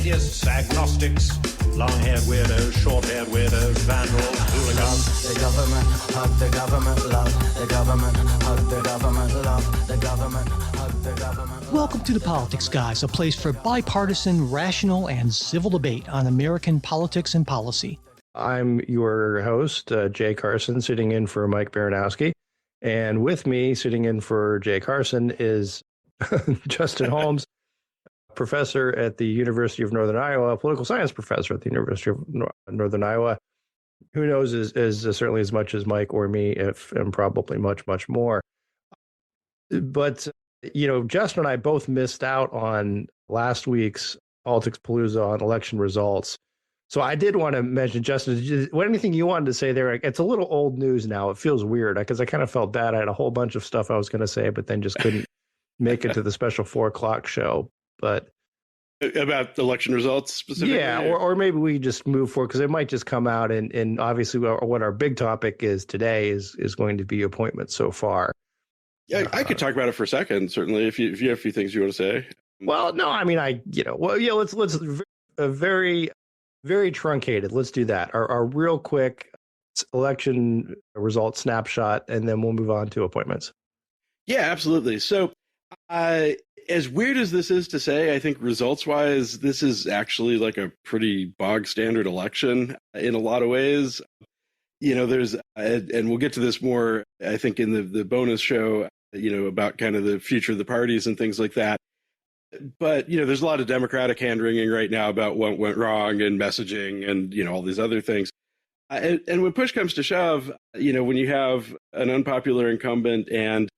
atheists, agnostics, long-haired weirdos, short-haired weirdos, vandals, hooligans. The government, hug the government, love the government, hug the government, love the government, hug the government. Welcome to The Politics Guys, a place for bipartisan, rational, and civil debate on American politics and policy. I'm your host, Jay Carson, sitting in for Mike Baranowski. And with me, sitting in for Jay Carson, is Justin Holmes, professor at the University of Northern Iowa, political science professor at the University of Northern Iowa. Who knows is certainly as much as Mike or me, and probably much, much more. But, you know, Justin and I both missed out on last week's Politics Palooza on election results. So I did want to mention, Justin, what anything you wanted to say there? It's a little old news now. It feels weird because I kind of felt bad. I had a whole bunch of stuff I was going to say, but then just couldn't make it to the special 4:00 show. But about the election results specifically? Yeah, or maybe we just move forward because it might just come out. And obviously what our big topic is today is going to be appointments so far. Yeah, I could talk about it for a second, certainly, if you have a few things you want to say. Well, no, I mean, let's very truncated. Let's do that. Our real quick election result snapshot, and then we'll move on to appointments. Yeah, absolutely. So as weird as this is to say, I think results-wise, this is actually like a pretty bog standard election in a lot of ways. You know, there's, and we'll get to this more, I think, in the bonus show, you know, about kind of the future of the parties and things like that. But, you know, there's a lot of Democratic hand-wringing right now about what went wrong and messaging and, you know, all these other things. And when push comes to shove, you know, when you have an unpopular incumbent and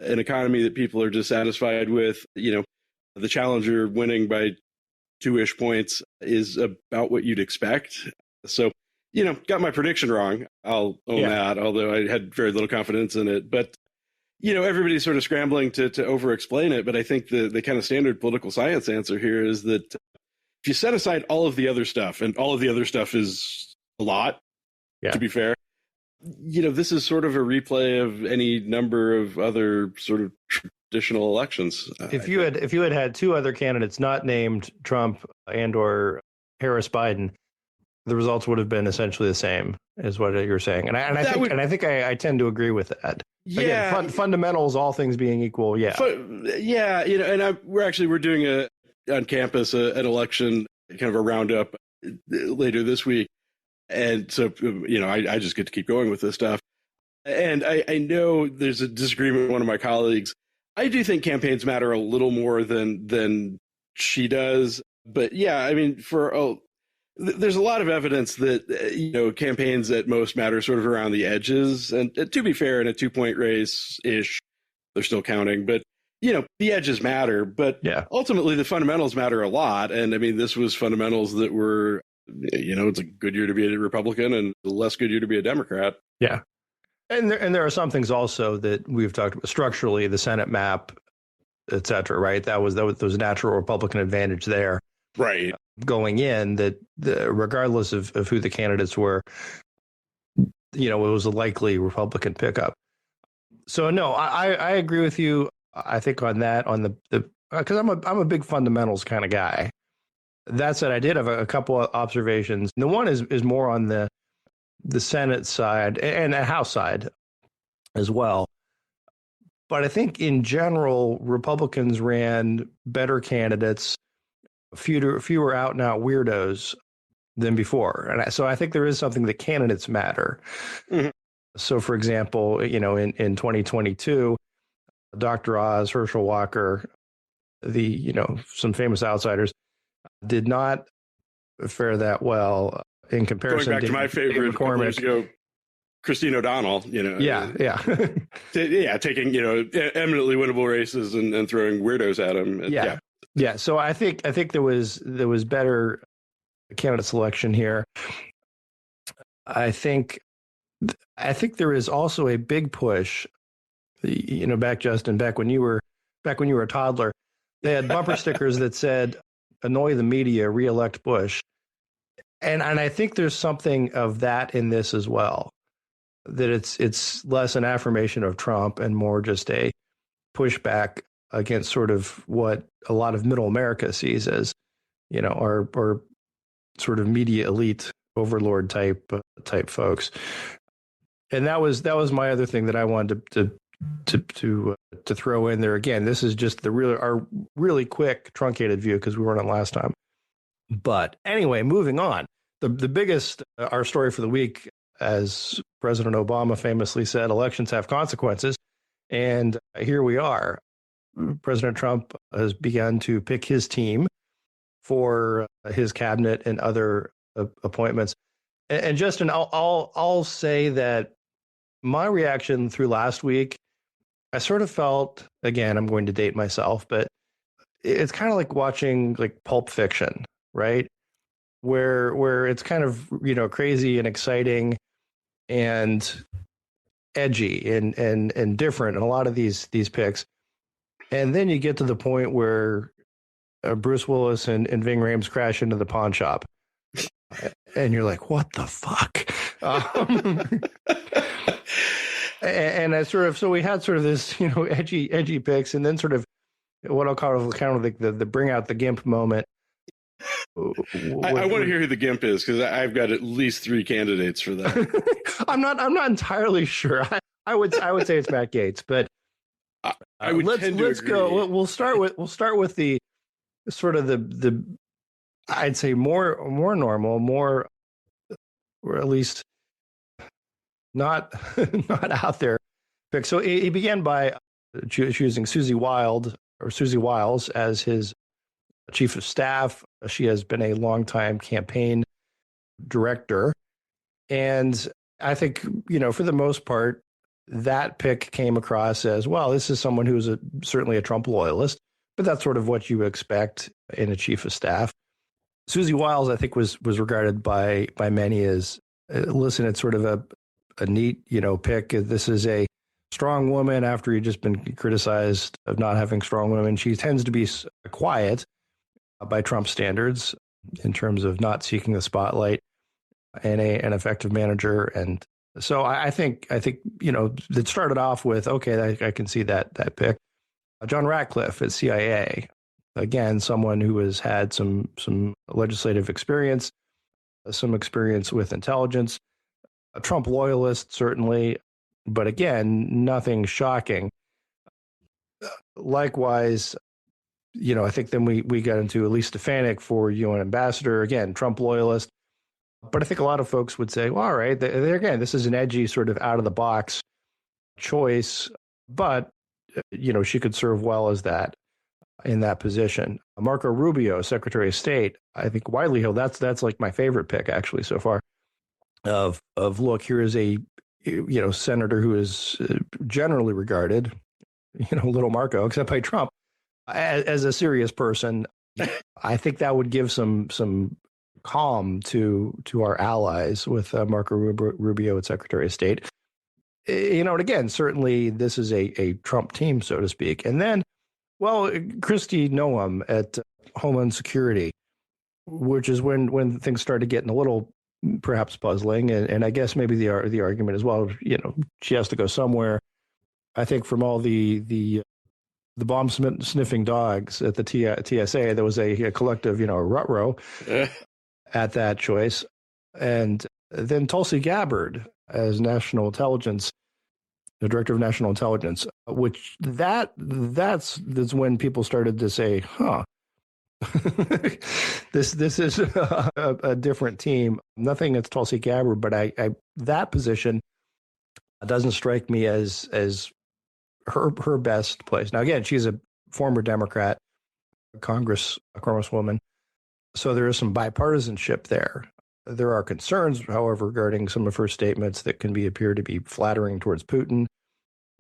an economy that people are dissatisfied with, you know, the challenger winning by 2-ish points is about what you'd expect. So, you know, got my prediction wrong. I'll own that, although I had very little confidence in it. But you know, everybody's sort of scrambling to over-explain it, but I think the kind of standard political science answer here is that if you set aside all of the other stuff, and all of the other stuff is a lot, to be fair, you know, this is sort of a replay of any number of other sort of traditional elections. If you had two other candidates not named Trump and or Harris Biden, the results would have been essentially the same, is what you're saying, and I think I tend to agree with that. Yeah, again, fundamentals, all things being equal. Yeah, you know, and we're doing on campus an election, kind of a roundup later this week, and so you know, I just get to keep going with this stuff. And I know there's a disagreement with one of my colleagues. I do think campaigns matter a little more than she does, but yeah, I mean, there's a lot of evidence that, you know, campaigns at most matter sort of around the edges. And to be fair, in a 2-point race-ish, they're still counting. But, you know, the edges matter. But ultimately, the fundamentals matter a lot. And, I mean, this was fundamentals that were, you know, it's a good year to be a Republican and a less good year to be a Democrat. Yeah. And there are some things also that we've talked about structurally, the Senate map, et cetera, right? There was a natural Republican advantage there. Right. Going in that regardless of who the candidates were, you know, it was a likely Republican pickup. So no, I agree with you. I think on that, on the because I'm a big fundamentals kind of guy. That said, I did have a couple of observations. And the one is more on the Senate side and the House side as well. But I think in general, Republicans ran better candidates, fewer out and out weirdos than before. And so I think there is something that candidates matter. Mm-hmm. So, for example, you know, in 2022, Dr. Oz, Herschel Walker, some famous outsiders did not fare that well in comparison. Going back to my favorite couple years ago, Christine O'Donnell, you know. Taking, you know, eminently winnable races and throwing weirdos at them. Yeah, so I think there was better candidate selection here. I think there is also a big push. You know, back when you were a toddler, they had bumper stickers that said "Annoy the media, re-elect Bush," and I think there's something of that in this as well. That it's less an affirmation of Trump and more just a pushback against sort of what a lot of middle America sees as or sort of media elite overlord type folks. And that was my other thing that I wanted to throw in there. Again, this is just our really quick truncated view because we weren't on last time. But anyway, moving on. The biggest our story for the week, as President Obama famously said, elections have consequences, and here we are. President Trump has begun to pick his team for his cabinet and other appointments. And Justin, I'll say that my reaction through last week, I sort of felt, again, I'm going to date myself, but it's kind of like watching like Pulp Fiction, right? Where it's kind of, crazy and exciting and edgy and different in a lot of these picks. And then you get to the point where Bruce Willis and Ving Rhames crash into the pawn shop. And you're like, what the fuck? And I so we had sort of this, edgy picks, and then sort of what I'll call kind of like the bring out the gimp moment. I want to hear who the gimp is, because I've got at least 3 candidates for that. I'm not entirely sure. I would say it's Matt Gaetz, but I would let's go. We'll start with the sort of the I'd say more normal, or at least not out there pick. So he began by choosing Susie Wiles as his chief of staff. She has been a longtime campaign director, and I think for the most part that pick came across as, well, this is someone who's certainly a Trump loyalist, but that's sort of what you expect in a chief of staff. Susie Wiles, I think, was regarded by many as, listen, it's sort of a neat, pick. This is a strong woman after you've just been criticized of not having strong women. She tends to be quiet by Trump standards in terms of not seeking the spotlight, and an effective manager. And so I think it started off with, okay, I can see that pick. John Ratcliffe at CIA, again, someone who has had some legislative experience, some experience with intelligence, a Trump loyalist, certainly, but again, nothing shocking. Likewise, I think then we got into Elise Stefanik for UN ambassador, again, Trump loyalist. But I think a lot of folks would say, well, all right, again, this is an edgy sort of out of the box choice, but she could serve well as that in that position. Marco Rubio, Secretary of State, I think widely held. That's like my favorite pick actually so far. Of look, here is a senator who is generally regarded, little Marco, except by Trump, as a serious person. I think that would give some calm to our allies with Marco Rubio at Secretary of State. And again, certainly this is a Trump team, so to speak. And then, well, Kristi Noem at Homeland Security, which is when things started getting a little perhaps puzzling. And I guess maybe the argument as well, she has to go somewhere. I think from all the bomb sniffing dogs at the TSA, there was a collective, ruh-roh at that choice. And then Tulsi Gabbard as National Intelligence, the Director of National Intelligence, which that's when people started to say, this is a different team. Nothing against Tulsi Gabbard, but I that position doesn't strike me as her best place. Now, again, she's a former Democrat, Congresswoman, so there is some bipartisanship there. There are concerns, however, regarding some of her statements that can appear to be flattering towards Putin.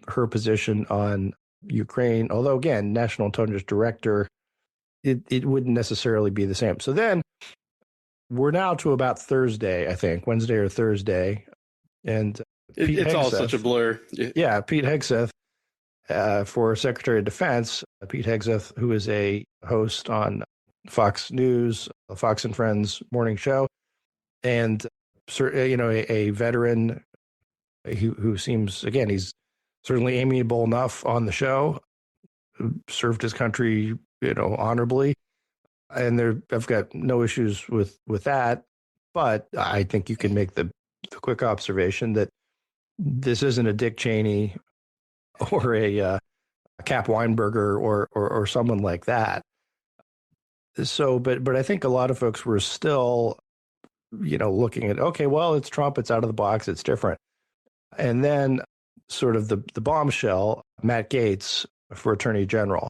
Her position on Ukraine, although again, National Intelligence Director, it wouldn't necessarily be the same. So then we're now to about Thursday, I think, Wednesday or Thursday, and it's all such a blur. Yeah, Pete Hegseth for Secretary of Defense. Pete Hegseth, who is a host on Fox News, Fox and Friends morning show, and a veteran who seems, again, he's certainly amiable enough on the show, who served his country, honorably. and I've got no issues with that. But I think you can make the quick observation that this isn't a Dick Cheney or a Cap Weinberger or someone like that. So, but I think a lot of folks were still, looking at, okay, well, it's Trump, it's out of the box, it's different. And then sort of the bombshell, Matt Gaetz for Attorney General.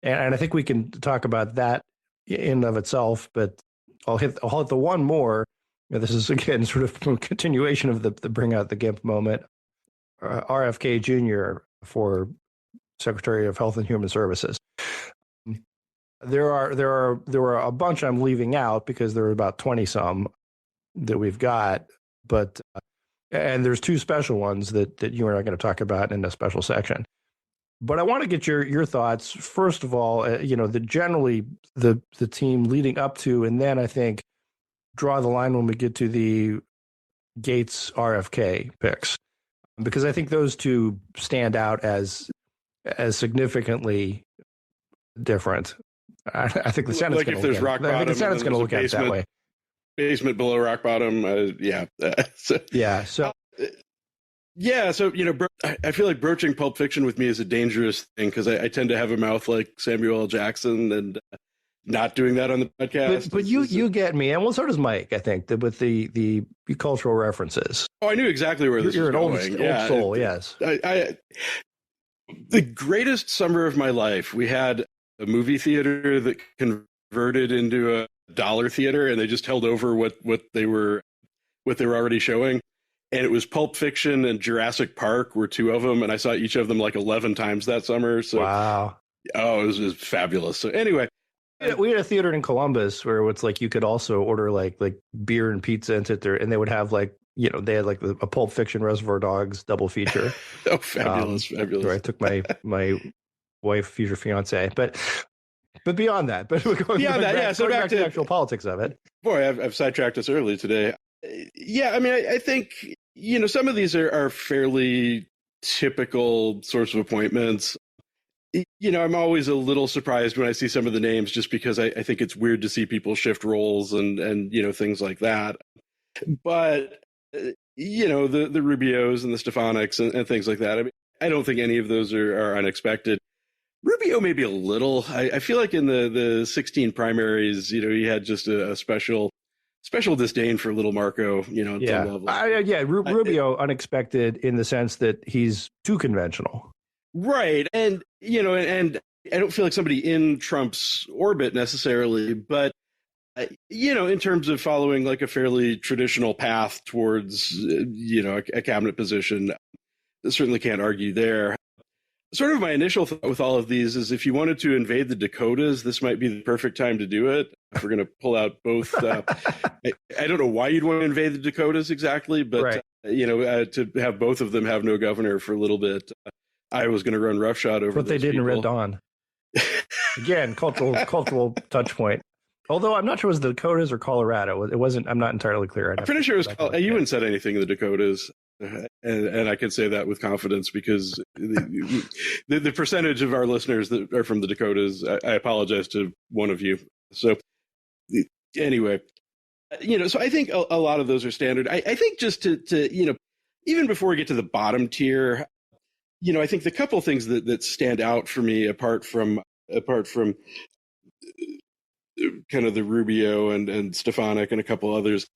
And I think we can talk about that in and of itself, but I'll hit the one more. This is, again, sort of a continuation of the bring out the GIMP moment. RFK Jr. for Secretary of Health and Human Services. There are a bunch I'm leaving out because there are about 20 some that we've got, but and there's two special ones that you and I are going to talk about in a special section. But I want to get your thoughts first of all. Generally the team leading up to, and then I think draw the line when we get to the Gaetz RFK picks, because I think those two stand out as significantly different. I think the Senate's like if there's rock bottom, I think the Senate's going to look at it that way. Basement below rock bottom, yeah. So, yeah. So, I feel like broaching Pulp Fiction with me is a dangerous thing because I tend to have a mouth like Samuel L. Jackson, and not doing that on the podcast. But you get me, and well, so does Mike. I think that with the cultural references. Oh, I knew exactly where this was going. You're an old soul, yes. The greatest summer of my life. We had a movie theater that converted into a dollar theater, and they just held over what they were already showing. And it was Pulp Fiction and Jurassic Park were two of them, and I saw each of them like 11 times that summer. So wow. Oh, it was fabulous. So anyway, we had a theater in Columbus where it's like you could also order like beer and pizza and sit there, and they would have they had like a Pulp Fiction Reservoir Dogs double feature. Oh, fabulous. Where I took my wife, future fiance, but beyond that, going back to the actual politics of it. Boy, I've sidetracked us early today. Yeah, I mean, I think some of these are fairly typical sorts of appointments. I'm always a little surprised when I see some of the names, just because I think it's weird to see people shift roles and things like that. But the Rubios and the Stefaniks and things like that. I mean, I don't think any of those are unexpected. Rubio maybe a little. I feel like in the 16 primaries, he had just a special disdain for little Marco. Rubio unexpected in the sense that he's too conventional. Right. And, and I don't feel like somebody in Trump's orbit necessarily, but, in terms of following like a fairly traditional path towards, a cabinet position, I certainly can't argue there. Sort of my initial thought with all of these is if you wanted to invade the Dakotas, this might be the perfect time to do it. If we're going to pull out both, I don't know why you'd want to invade the Dakotas exactly, but, right. To have both of them have no governor for a little bit, I was going to run roughshod over. What they did people. in Red Dawn. Again, cultural touch point. Although I'm not sure it was the Dakotas or Colorado. It wasn't. I'm not entirely clear. I'm pretty sure it was. You wouldn't said anything in the Dakotas, and I can say that with confidence because the percentage of our listeners that are from the Dakotas. I apologize to one of you. So anyway, so I think a lot of those are standard. I think just to even before we get to the bottom tier. I think the couple of things that stand out for me, apart from kind of the Rubio and Stefanik and a couple others,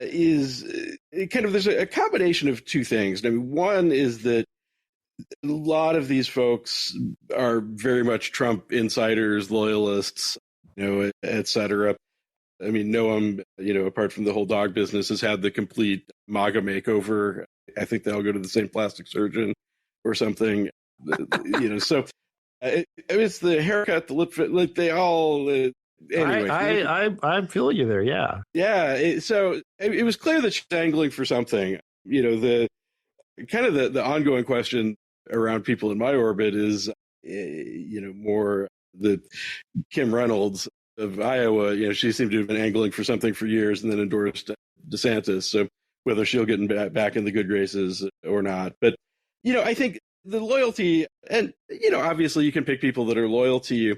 is kind of there's a combination of two things. I mean, one is that a lot of these folks are very much Trump insiders, loyalists, et cetera. I mean, Noam, apart from the whole dog business, has had the complete MAGA makeover. I think they all go to the same plastic surgeon or something, so it's the haircut, the lip fit, like they all, anyway. I feel you there. Yeah. Yeah. So it was clear that she's angling for something, the kind of the ongoing question around people in my orbit is, more the Kim Reynolds of Iowa, she seemed to have been angling for something for years and then endorsed DeSantis. So whether she'll get back in the good graces or not, but I think the loyalty, and, obviously you can pick people that are loyal to you.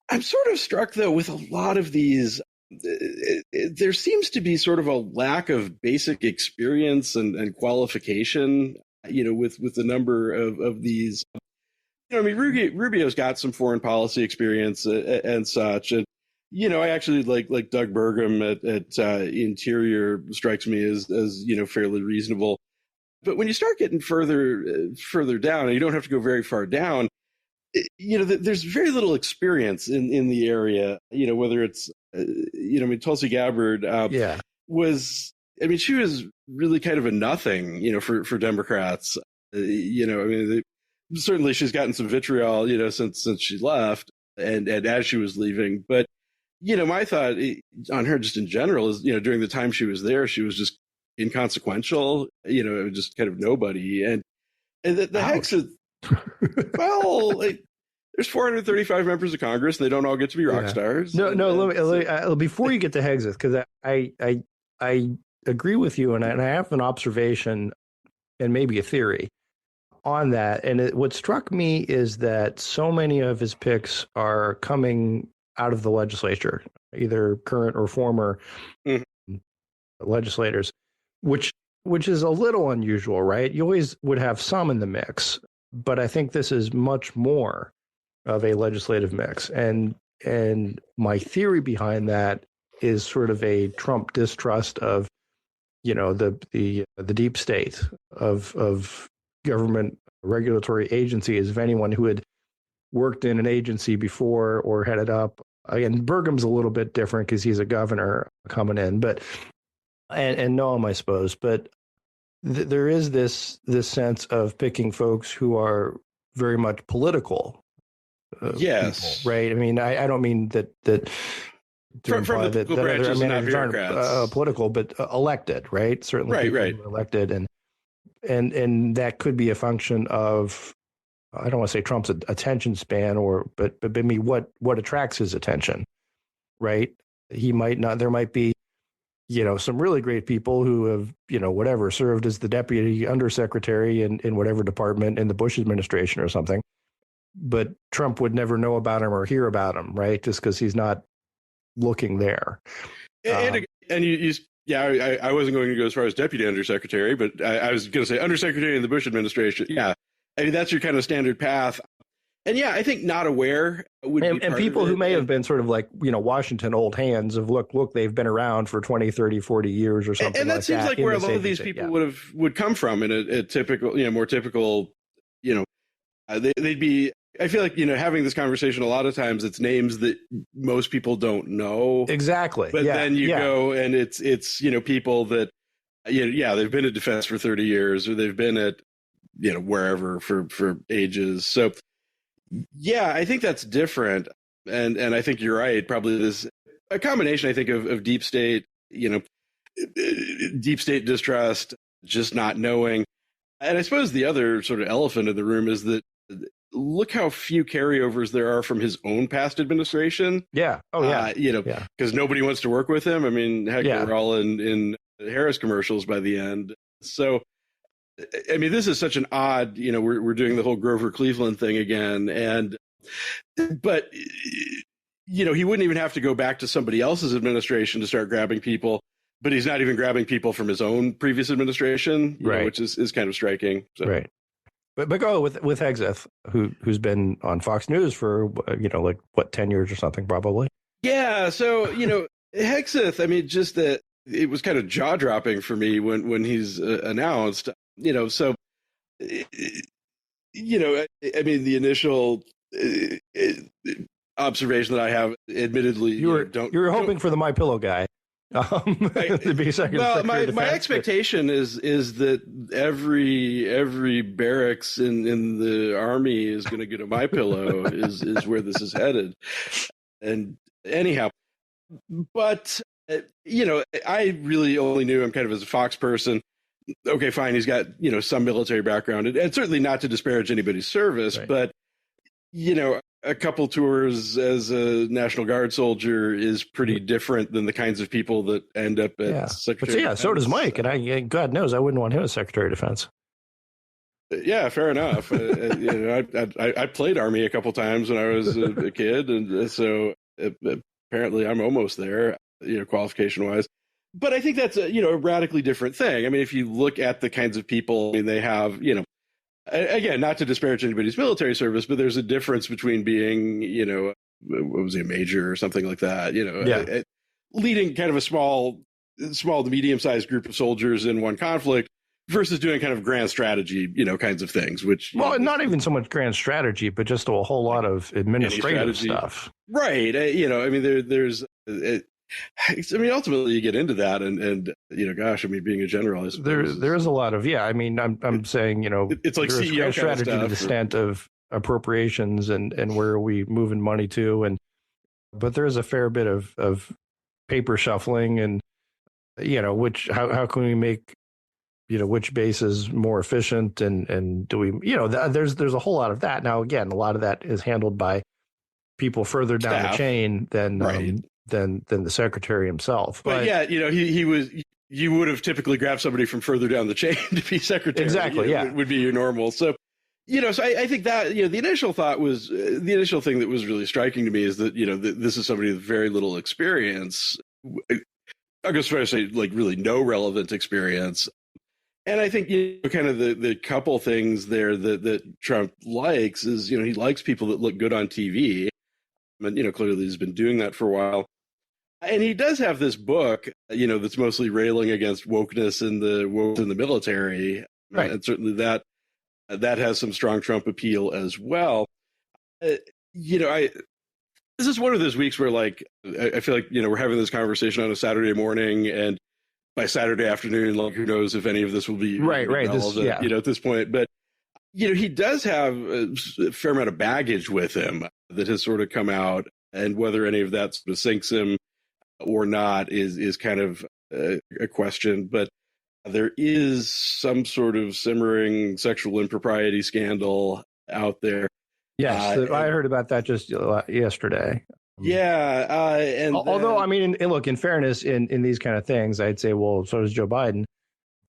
I'm sort of struck though with a lot of these. There seems to be sort of a lack of basic experience and qualification, with the number of these. I mean, Rubio's got some foreign policy experience and such, and I actually like Doug Burgum at Interior strikes me as fairly reasonable. But when you start getting further down, and you don't have to go very far down, there's very little experience in the area. Whether it's Tulsi Gabbard she was really kind of a nothing, for Democrats. Certainly she's gotten some vitriol, since she left and as she was leaving. But, my thought on her just in general is, during the time she was there, she was just inconsequential, just kind of nobody. And the hex is, well, there's 435 members of Congress. They don't all get to be rock stars. No. Let me, before you get to Hegseth, because I agree with you, and I have an observation and maybe a theory on that. And what struck me is that so many of his picks are coming out of the legislature, either current or former legislators, which is a little unusual, right? You always would have some in the mix, but I think this is much more of a legislative mix. And my theory behind that is sort of a Trump distrust of, the deep state of government regulatory agencies, of anyone who had worked in an agency before or headed up. Again, Burgum's a little bit different because he's a governor coming in, but and Noam, I suppose, but there is this sense of picking folks who are very much political. Yes. People, right. I mean, I don't mean that from the political branches, not bureaucrats. Political, but elected, right? Certainly, right. Elected, and that could be a function of, I don't want to say Trump's attention span, but maybe what attracts his attention, right? He might not. There might be, some really great people who have, served as the deputy undersecretary in whatever department in the Bush administration or something, but Trump would never know about him or hear about him, right? Just because he's not looking there. And I wasn't going to go as far as deputy undersecretary, but I was going to say undersecretary in the Bush administration. Yeah. I mean, that's your kind of standard path. And I think not aware would be and people who may have been sort of like, Washington old hands of look, they've been around for 20, 30, 40 years or something. And that seems like where a lot of these people would come from in a typical, more typical, they'd be, I feel like, having this conversation, a lot of times it's names that most people don't know. Exactly. But then you go and it's, people that, they've been at defense for 30 years or they've been at, wherever for ages. So, I think that's different. And I think you're right. Probably this a combination, I think, of deep state, deep state distrust, just not knowing. And I suppose the other sort of elephant in the room is that look how few carryovers there are from his own past administration. Yeah. Oh, yeah. Because nobody wants to work with him. I mean, heck, we're all in Harris commercials by the end. So, I mean, this is such an odd, we're doing the whole Grover Cleveland thing again. But he wouldn't even have to go back to somebody else's administration to start grabbing people. But he's not even grabbing people from his own previous administration, right? Which is kind of striking. So. Right. But go with Hegseth, who's been on Fox News for 10 years or something, probably. Yeah. So Hegseth. I mean, just that it was kind of jaw dropping for me when he's announced. So I mean, the initial observation that I have, admittedly, you were hoping for the MyPillow guy. To be my expectation is that every barracks in the army is going to get a MyPillow is where this is headed. And anyhow, but I really only knew him kind of as a Fox person. Okay, fine, he's got some military background, and certainly not to disparage anybody's service, right. But a couple tours as a National Guard soldier is pretty different than the kinds of people that end up at Secretary of Defense. So does Mike, and God knows I wouldn't want him as Secretary of Defense. Yeah, fair enough. I played Army a couple times when I was a kid, and so apparently I'm almost there, qualification wise. But I think that's a radically different thing. I mean, if you look at the kinds of people, I mean, they have, again, not to disparage anybody's military service, but there's a difference between being, what was he, a major or something like that, leading kind of a small to medium sized group of soldiers in one conflict, versus doing kind of grand strategy, kinds of things, which... Well, not even so much grand strategy, but just a whole lot of administrative stuff. Right. I mean, there's... ultimately you get into that and gosh, I mean, being a general, I suppose, there is a lot of, I mean, I'm saying, it's like CEO grand strategy to the extent of appropriations and where are we moving money to. But there is a fair bit of paper shuffling and, how can we make, which bases more efficient and do we, there's a whole lot of that. Now, again, a lot of that is handled by people further down the chain than the secretary himself. But yeah, he was, you would have typically grabbed somebody from further down the chain to be secretary. Exactly. Would be your normal. So, so I think that, the initial thought was, the initial thing that was really striking to me is that, this is somebody with very little experience. I guess I say like really no relevant experience. And I think, kind of the couple things there that Trump likes is, he likes people that look good on TV. And, clearly he's been doing that for a while. And he does have this book, that's mostly railing against wokeness in the military. Right. And certainly that has some strong Trump appeal as well. This is one of those weeks where, like, I feel like, we're having this conversation on a Saturday morning, and by Saturday afternoon, like, who knows if any of this will be relevant, at this point. But, he does have a fair amount of baggage with him that has sort of come out, and whether any of that sort of sinks him or not is kind of a question. But there is some sort of simmering sexual impropriety scandal out there. Yes, I heard about that just yesterday. Yeah, and although I mean, look, in fairness, in these kind of things, I'd say, well, so does Joe Biden,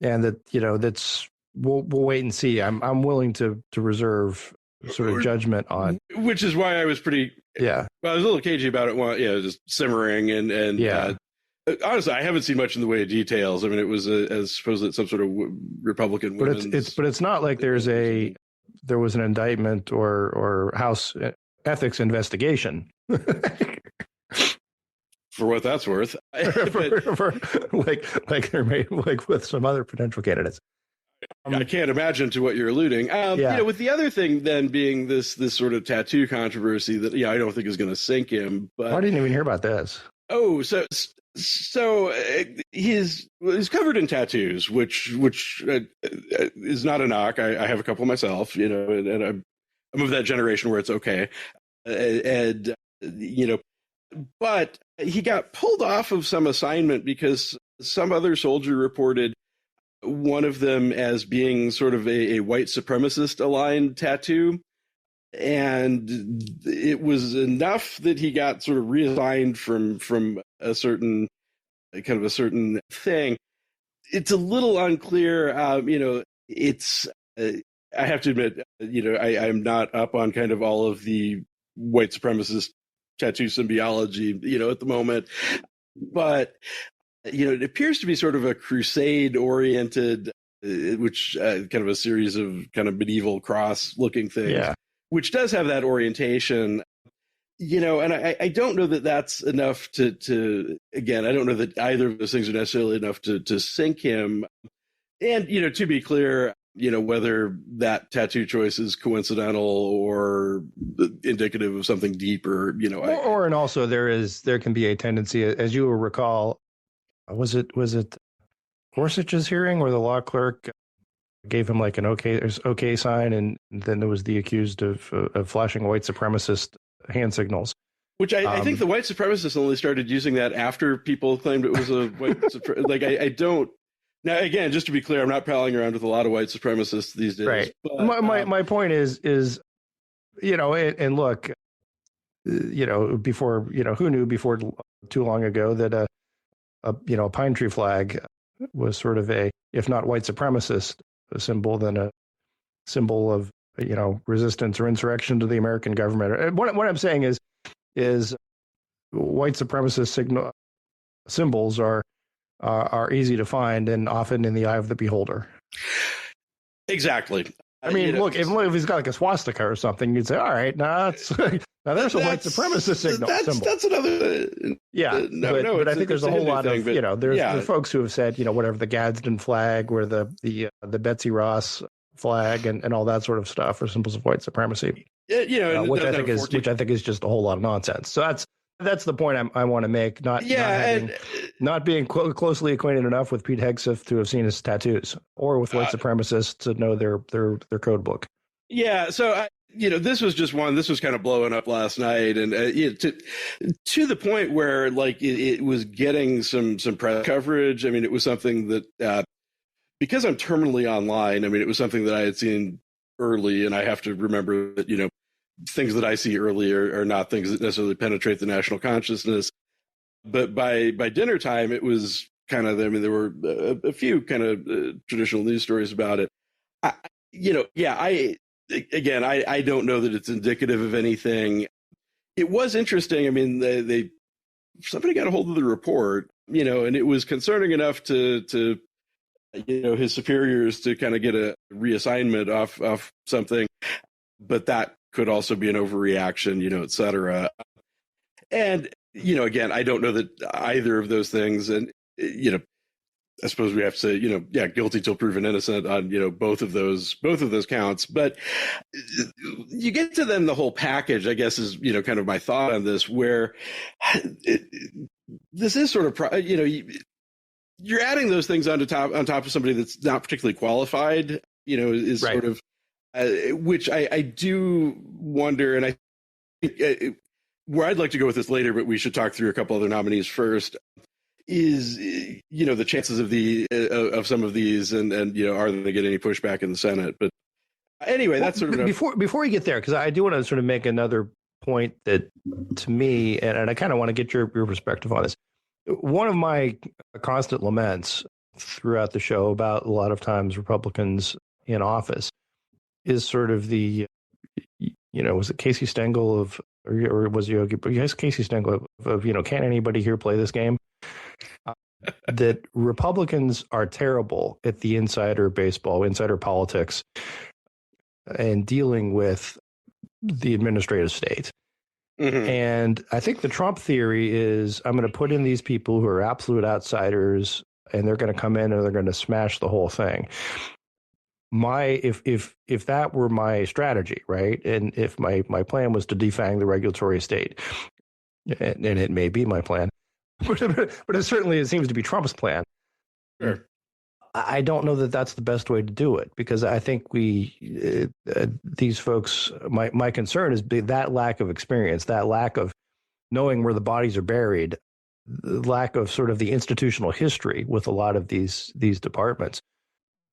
and that that's we'll wait and see. I'm willing to reserve sort of judgment on, which is why I was pretty Well, I was a little cagey about it. Just simmering and honestly, I haven't seen much in the way of details. I mean, it was as supposedly some sort of Republican, but it's not like there was an indictment or House ethics investigation. For what that's worth, for like there may, like with some other potential candidates. I can't imagine to what you're alluding. With the other thing then being this sort of tattoo controversy that I don't think is going to sink him. But I didn't even hear about this. Oh, so he's covered in tattoos, which is not a knock. I have a couple myself, and I'm of that generation where it's okay, but he got pulled off of some assignment because some other soldier reported one of them as being sort of a white supremacist aligned tattoo. And it was enough that he got sort of reassigned from a certain thing. It's a little unclear. It's I have to admit, I'm not up on kind of all of the white supremacist tattoo symbology, at the moment. But, it appears to be sort of a crusade oriented, which kind of a series of kind of medieval cross looking things. Yeah. Which does have that orientation, and I don't know that that's enough to again, I don't know that either of those things are necessarily enough to sink him. And, to be clear, whether that tattoo choice is coincidental or indicative of something deeper, and also there can be a tendency, as you will recall, was it Gorsuch's hearing where the law clerk gave him like an okay sign, and then there was the accused of flashing white supremacist hand signals. Which I think the white supremacists only started using that after people claimed it was a white I don't. Now, again, just to be clear, I'm not palling around with a lot of white supremacists these days. Right. But, my point is, and look, before, who knew before too long ago that a pine tree flag was sort of if not white supremacist symbol, then symbol of, resistance or insurrection to the American government. What I'm saying is white supremacist symbols are easy to find and often in the eye of the beholder. Exactly. I mean, look, if he's got like a swastika or something, you'd say, all right, now there's a white supremacist symbol. That's another. But I think there's a whole lot of, there's folks who have said, whatever, the Gadsden flag or the Betsy Ross flag and all that sort of stuff are symbols of white supremacy. Which I think is just a whole lot of nonsense. So that's the point I want to make. Not being closely acquainted enough with Pete Hegseth to have seen his tattoos, or with white supremacists to know their code book. Yeah. So this was just one. This was kind of blowing up last night, and to the point where like it was getting some press coverage. I mean, it was something that because I'm terminally online. I mean, it was something that I had seen early, and I have to remember that things that I see early are not things that necessarily penetrate the national consciousness. But by dinner time, it was kind of, there were a few kind of traditional news stories about it. I don't know that it's indicative of anything. It was interesting. I mean, somebody got a hold of the report, and it was concerning enough to his superiors to kind of get a reassignment off something, but that could also be an overreaction, et cetera. And, again, I don't know that either of those things. And, I suppose we have to say, guilty till proven innocent on, both of those counts. But you get to then the whole package, I guess, is, kind of my thought on this, where this is sort of, you're adding those things on top of somebody that's not particularly qualified, is right. Sort of, which I do wonder, and I think where I'd like to go with this later, but we should talk through a couple other nominees first, is, the chances of some of these and are they going to get any pushback in the Senate? But anyway, that's sort of before we get there, because I do want to sort of make another point that to me, and I kind of want to get your perspective on this. One of my constant laments throughout the show about a lot of times Republicans in office is sort of the, was it Casey Stengel or was Yogi? Yes, Casey Stengel of can't anybody here play this game? That Republicans are terrible at the insider politics, and dealing with the administrative state. Mm-hmm. And I think the Trump theory is, I'm going to put in these people who are absolute outsiders, and they're going to come in and they're going to smash the whole thing. If that were my strategy, right, and if my plan was to defang the regulatory state, and it may be my plan, but it seems to be Trump's plan. Sure. I don't know that that's the best way to do it, because I think these folks, my concern is that lack of experience, that lack of knowing where the bodies are buried, the lack of sort of the institutional history with a lot of these departments.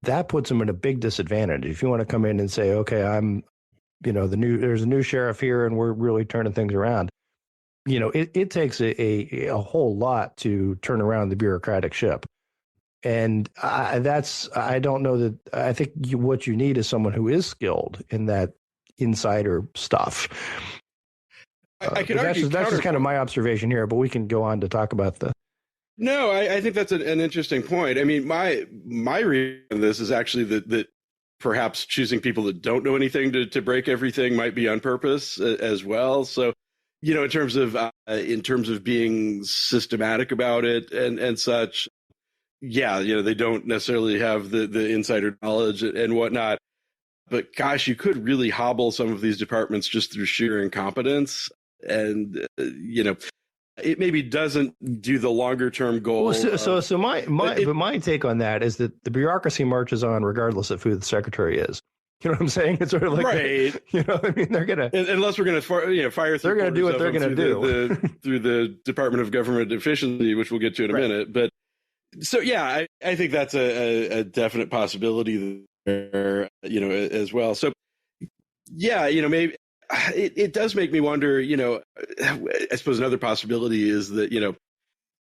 That puts them at a big disadvantage. If you want to come in and say, okay, there's a new sheriff here and we're really turning things around. It takes a whole lot to turn around the bureaucratic ship. And I don't know that. I think what you need is someone who is skilled in that insider stuff. I could argue that's just kind of my observation here, but we can go on to talk about the. No, I think that's an interesting point. I mean, my reading of this is actually that perhaps choosing people that don't know anything to break everything might be on purpose as well. So, in terms of being systematic about it and such. Yeah, they don't necessarily have the insider knowledge and whatnot. But gosh, you could really hobble some of these departments just through sheer incompetence. And, it maybe doesn't do the longer term goal. Well, so my take on that is that the bureaucracy marches on regardless of who the secretary is. You know what I'm saying? It's sort of like, right. They're going to, unless we're going to fire. They're going to do what they're going to do through the Department of Government Efficiency, which we'll get to in a minute. But so, yeah, I think that's a definite possibility there, as well. So, yeah, maybe it does make me wonder, I suppose another possibility is that,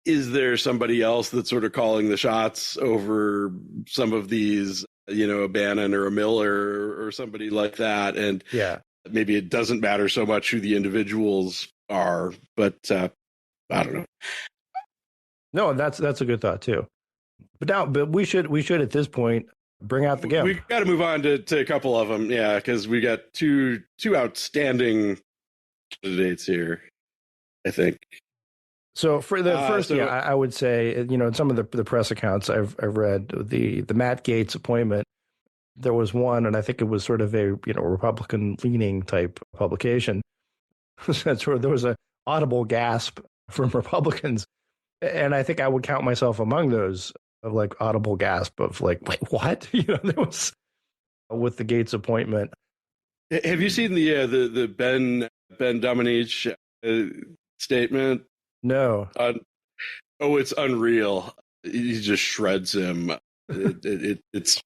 is there somebody else that's sort of calling the shots over some of these a Bannon or a Miller or somebody like that. And Yeah. maybe it doesn't matter so much who the individuals are, but I don't know. No, that's a good thought too. But we should at this point bring out the GIMP. We got to move on to a couple of them, yeah, because we got two outstanding candidates here, I think. So for the first, I would say, in some of the press accounts I've read, the Matt Gaetz appointment, there was one, and I think it was sort of a Republican leaning type publication. That's where there was a audible gasp from Republicans, and I think I would count myself among those of like audible gasp of like, wait, what? There was with the Gaetz appointment. Have you seen the Ben Domenech statement? No. It's unreal. He just shreds him. It's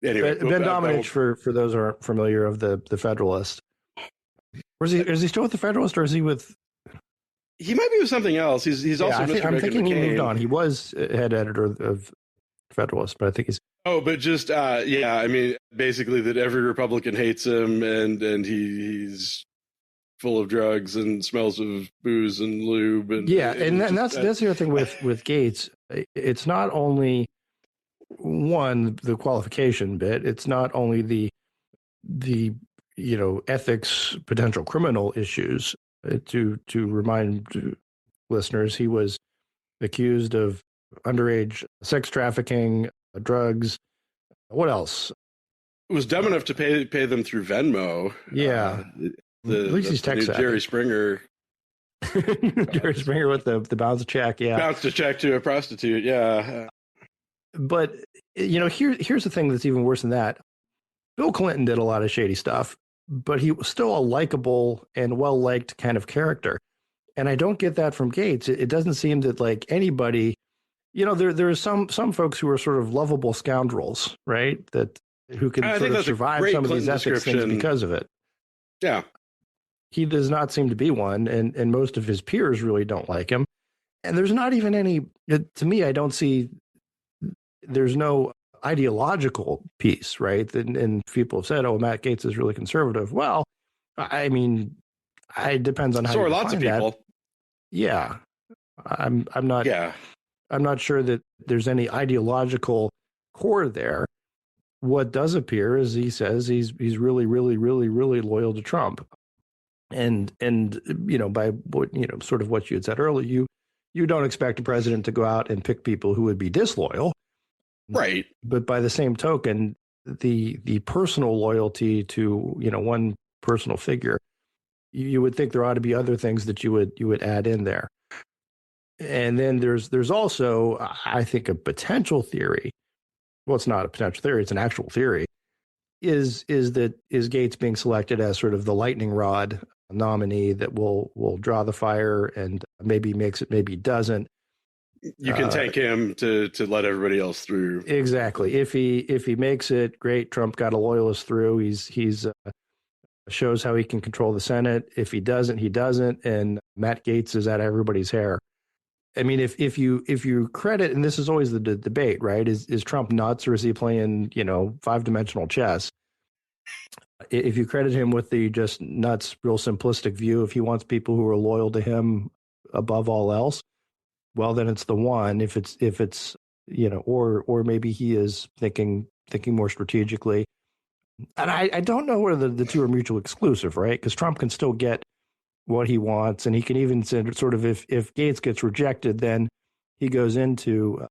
anyway. Ben Domenech, for those who aren't familiar, of the Federalist. Is he still with the Federalist, or is he with? He might be with something else. He's also. I'm thinking he moved on. He was head editor of Federalist, but I think he's. Oh, but just I mean, basically that every Republican hates him, and he's full of drugs and smells of booze and lube, and that's the other thing with Gaetz. It's not only the qualification bit. It's not only the ethics, potential criminal issues. To remind listeners, he was accused of underage sex trafficking, drugs. What else? Was dumb enough to pay them through Venmo. Yeah. At least he's tech savvy. Jerry Springer. Jerry Springer with the bounce check, yeah. Bounced a check to a prostitute, yeah. But here's the thing that's even worse than that. Bill Clinton did a lot of shady stuff, but he was still a likable and well-liked kind of character. And I don't get that from Gaetz. It doesn't seem that like anybody, there are some folks who are sort of lovable scoundrels, right? Who can sort of survive some of these ethics things because of it. Yeah. He does not seem to be one, and most of his peers really don't like him. And there's not even any, to me, I don't see, there's no ideological piece, right? And people have said, Matt Gaetz is really conservative. Well, I mean, it depends on how. So are lots of people. That. Yeah, I'm not. Yeah, I'm not sure that there's any ideological core there. What does appear is he says he's really, really, really, really loyal to Trump, and by what sort of what you had said earlier, you don't expect a president to go out and pick people who would be disloyal. Right. But by the same token, the personal loyalty to, one personal figure, you would think there ought to be other things that you would add in there. And then there's also, I think, a potential theory. Well, it's not a potential theory, it's an actual theory. Is Gaetz being selected as sort of the lightning rod nominee that will draw the fire and maybe makes it, maybe doesn't. You can take him to let everybody else through. Exactly. If he makes it, great. Trump got a loyalist through. He's shows how he can control the Senate. If he doesn't, he doesn't. And Matt Gaetz is at everybody's hair. I mean, if you credit, and this is always the debate, right? Is Trump nuts, or is he playing 5-dimensional chess? If you credit him with the just nuts, real simplistic view, if he wants people who are loyal to him above all else, well, then it's the one. If it's or maybe he is thinking more strategically. And I don't know whether the two are mutually exclusive, right? Because Trump can still get what he wants, and he can even sort of if Gaetz gets rejected, then he goes into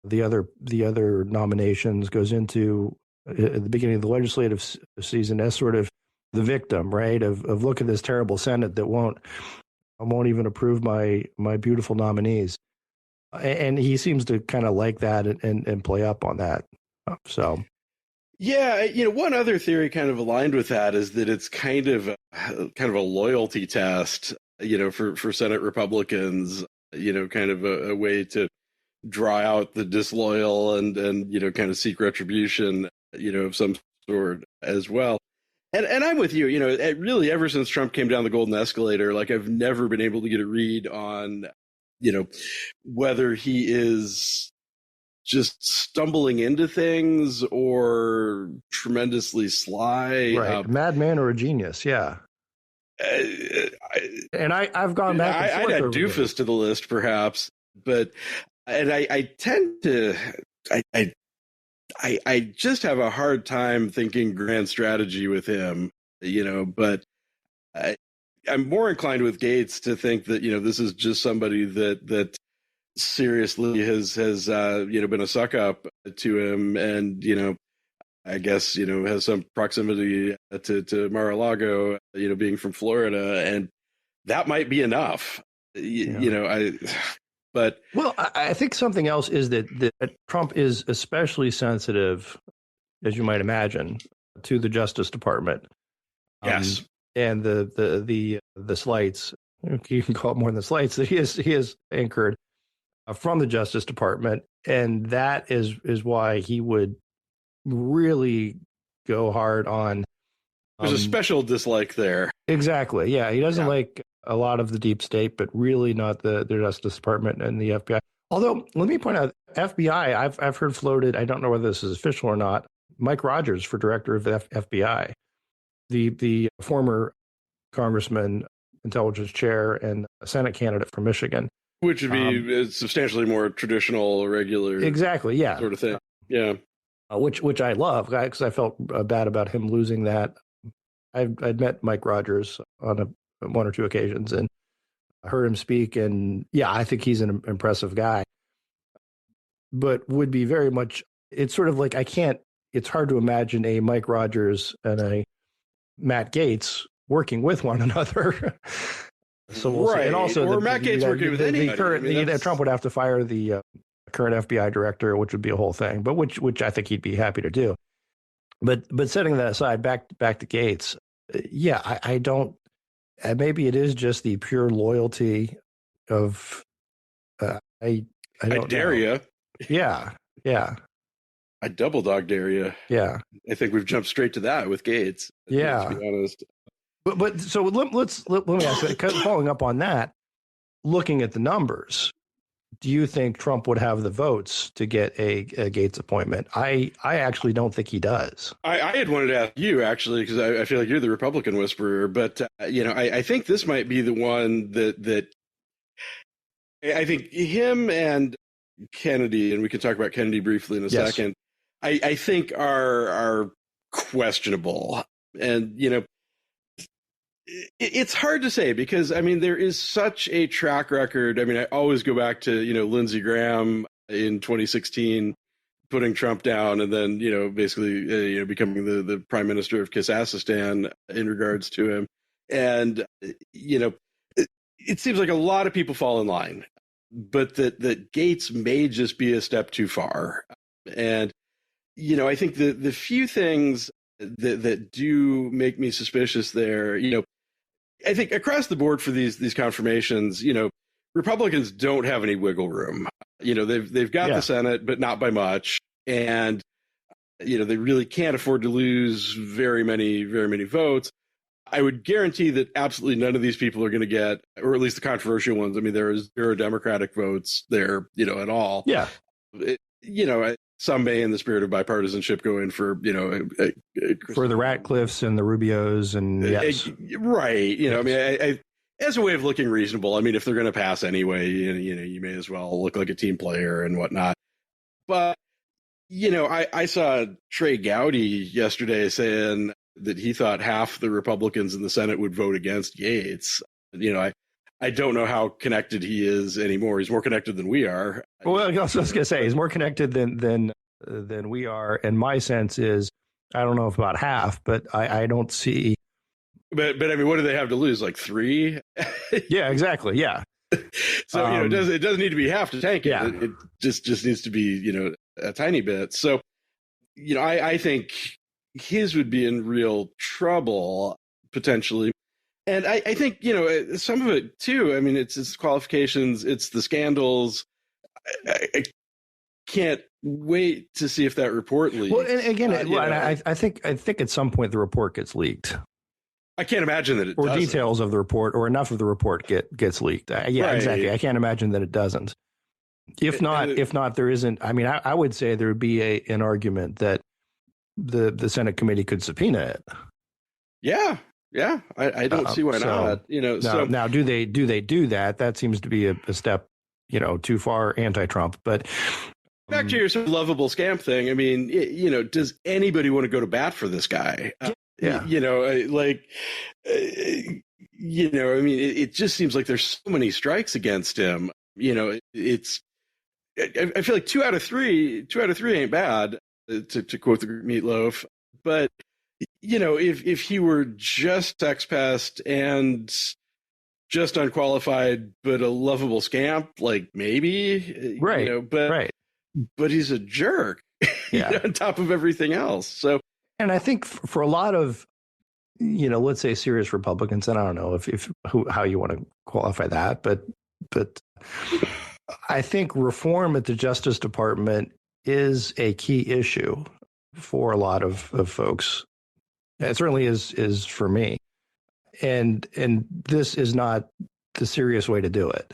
the other nominations, goes into at the beginning of the legislative season as sort of the victim, right? Of look at this terrible Senate that won't even approve my beautiful nominees. And he seems to kind of like that and play up on that. So, yeah, one other theory kind of aligned with that is that it's kind of a loyalty test, for Senate Republicans, kind of a way to draw out the disloyal and kind of seek retribution, of some sort as well. And I'm with you, really ever since Trump came down the golden escalator, like I've never been able to get a read on, whether he is just stumbling into things or tremendously sly. Right. Madman or a genius. Yeah. And I've gone back and forth. I'd add Doofus to the list, perhaps, but I tend to I just have a hard time thinking grand strategy with him, But I'm more inclined with Gates to think that this is just somebody that seriously has been a suck up to him, and I guess has some proximity to Mar-a-Lago, being from Florida, and that might be enough. But I think something else is that Trump is especially sensitive, as you might imagine, to the Justice Department. Yes, and the slights, you can call it more than the slights, that he has incurred from the Justice Department, and that is why he would really go hard on. There's a special dislike there. Exactly. Yeah, he doesn't like a lot of the deep state, but really not the Justice Department and the FBI. Although, let me point out, FBI, I've heard floated, I don't know whether this is official or not, Mike Rogers for director of the FBI, the former congressman, intelligence chair, and a Senate candidate from Michigan. Which would be substantially more traditional, regular. Exactly, yeah. Sort of thing. Yeah. Which I love, because I felt bad about him losing that. I'd met Mike Rogers on one or two occasions and heard him speak, and yeah, I think he's an impressive guy. But would be very much, it's sort of like it's hard to imagine a Mike Rogers and a Matt Gaetz working with one another. So we'll see. And also, or Matt Gaetz working with anybody. Trump would have to fire the current FBI director, which would be a whole thing, but which I think he'd be happy to do. But setting that aside, back to Gaetz, yeah, I don't. Maybe it is just the pure loyalty of. I dare you. Yeah. I double dog dare you. Yeah. I think we've jumped straight to that with Gaetz. Yeah. To be honest. But so let me ask you, following up on that, looking at the numbers, do you think Trump would have the votes to get a Gaetz appointment? I actually don't think he does. I had wanted to ask you, actually, because I feel like you're the Republican whisperer, but I think this might be the one that I think him and Kennedy, and we can talk about Kennedy briefly in a second, I think are questionable. And, it's hard to say because, there is such a track record. I always go back to, Lindsey Graham in 2016, putting Trump down and then, basically, becoming the prime minister of Kazakhstan in regards to him. And, it seems like a lot of people fall in line, but that Gaetz may just be a step too far. And, I think the few things that do make me suspicious there, I think across the board for these confirmations, Republicans don't have any wiggle room. They've got the Senate, but not by much. And, they really can't afford to lose very many votes. I would guarantee that absolutely none of these people are going to get, or at least the controversial ones. there is zero Democratic votes there, at all. Yeah. Some may, in the spirit of bipartisanship, go in for, for the Ratcliffes and the Rubios and yes. Right. I as a way of looking reasonable. If they're going to pass anyway, you may as well look like a team player and whatnot. But, I saw Trey Gowdy yesterday saying that he thought half the Republicans in the Senate would vote against Gaetz. I don't know how connected he is anymore. He's more connected than we are. Well, I was going to say he's more connected than we are. And my sense is, I don't know if about half, but I don't see. But what do they have to lose? Like 3? Yeah, exactly. Yeah. So it doesn't need to be half to tank it. Yeah. It just needs to be a tiny bit. So I think his would be in real trouble potentially. And I think, some of it, too, it's his qualifications, it's the scandals. I can't wait to see if that report leaks. Well, and again, I think at some point the report gets leaked. I can't imagine that it doesn't. Or details of the report or enough of the report gets leaked. Yeah, right. Exactly. I can't imagine that it doesn't. If not, there isn't. I mean, I would say there would be an argument that the Senate committee could subpoena it. Yeah. I don't see why not. Now, do they do that? That seems to be a step, too far anti-Trump. But back to your sort of lovable scam thing. I mean, does anybody want to go to bat for this guy? Yeah. I mean, it just seems like there's so many strikes against him. I feel like two out of three ain't bad, to quote the group Meatloaf. But if he were just sex pest and just unqualified, but a lovable scamp, like maybe, right? But he's a jerk, on top of everything else. So, and I think for a lot of, let's say serious Republicans, and I don't know how you want to qualify that, but I think reform at the Justice Department is a key issue for a lot of folks. It certainly is for me. And this is not the serious way to do it.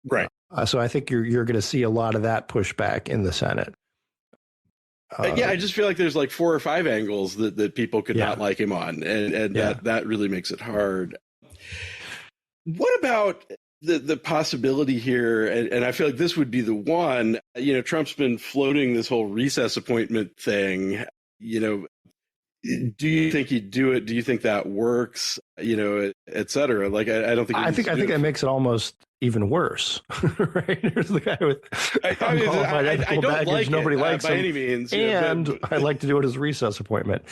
Right. So I think you're going to see a lot of that pushback in the Senate. I just feel like there's like 4 or 5 angles that people could not like him on. And that really makes it hard. What about the possibility here? And I feel like this would be the one, Trump's been floating this whole recess appointment thing, do you think he'd do it? Do you think that works? Et cetera. Like, I don't think. I think that makes it almost even worse, right? Here's the guy with unqualified ethical baggage. Like nobody likes by him, any means. And I'd like to do it as a recess appointment.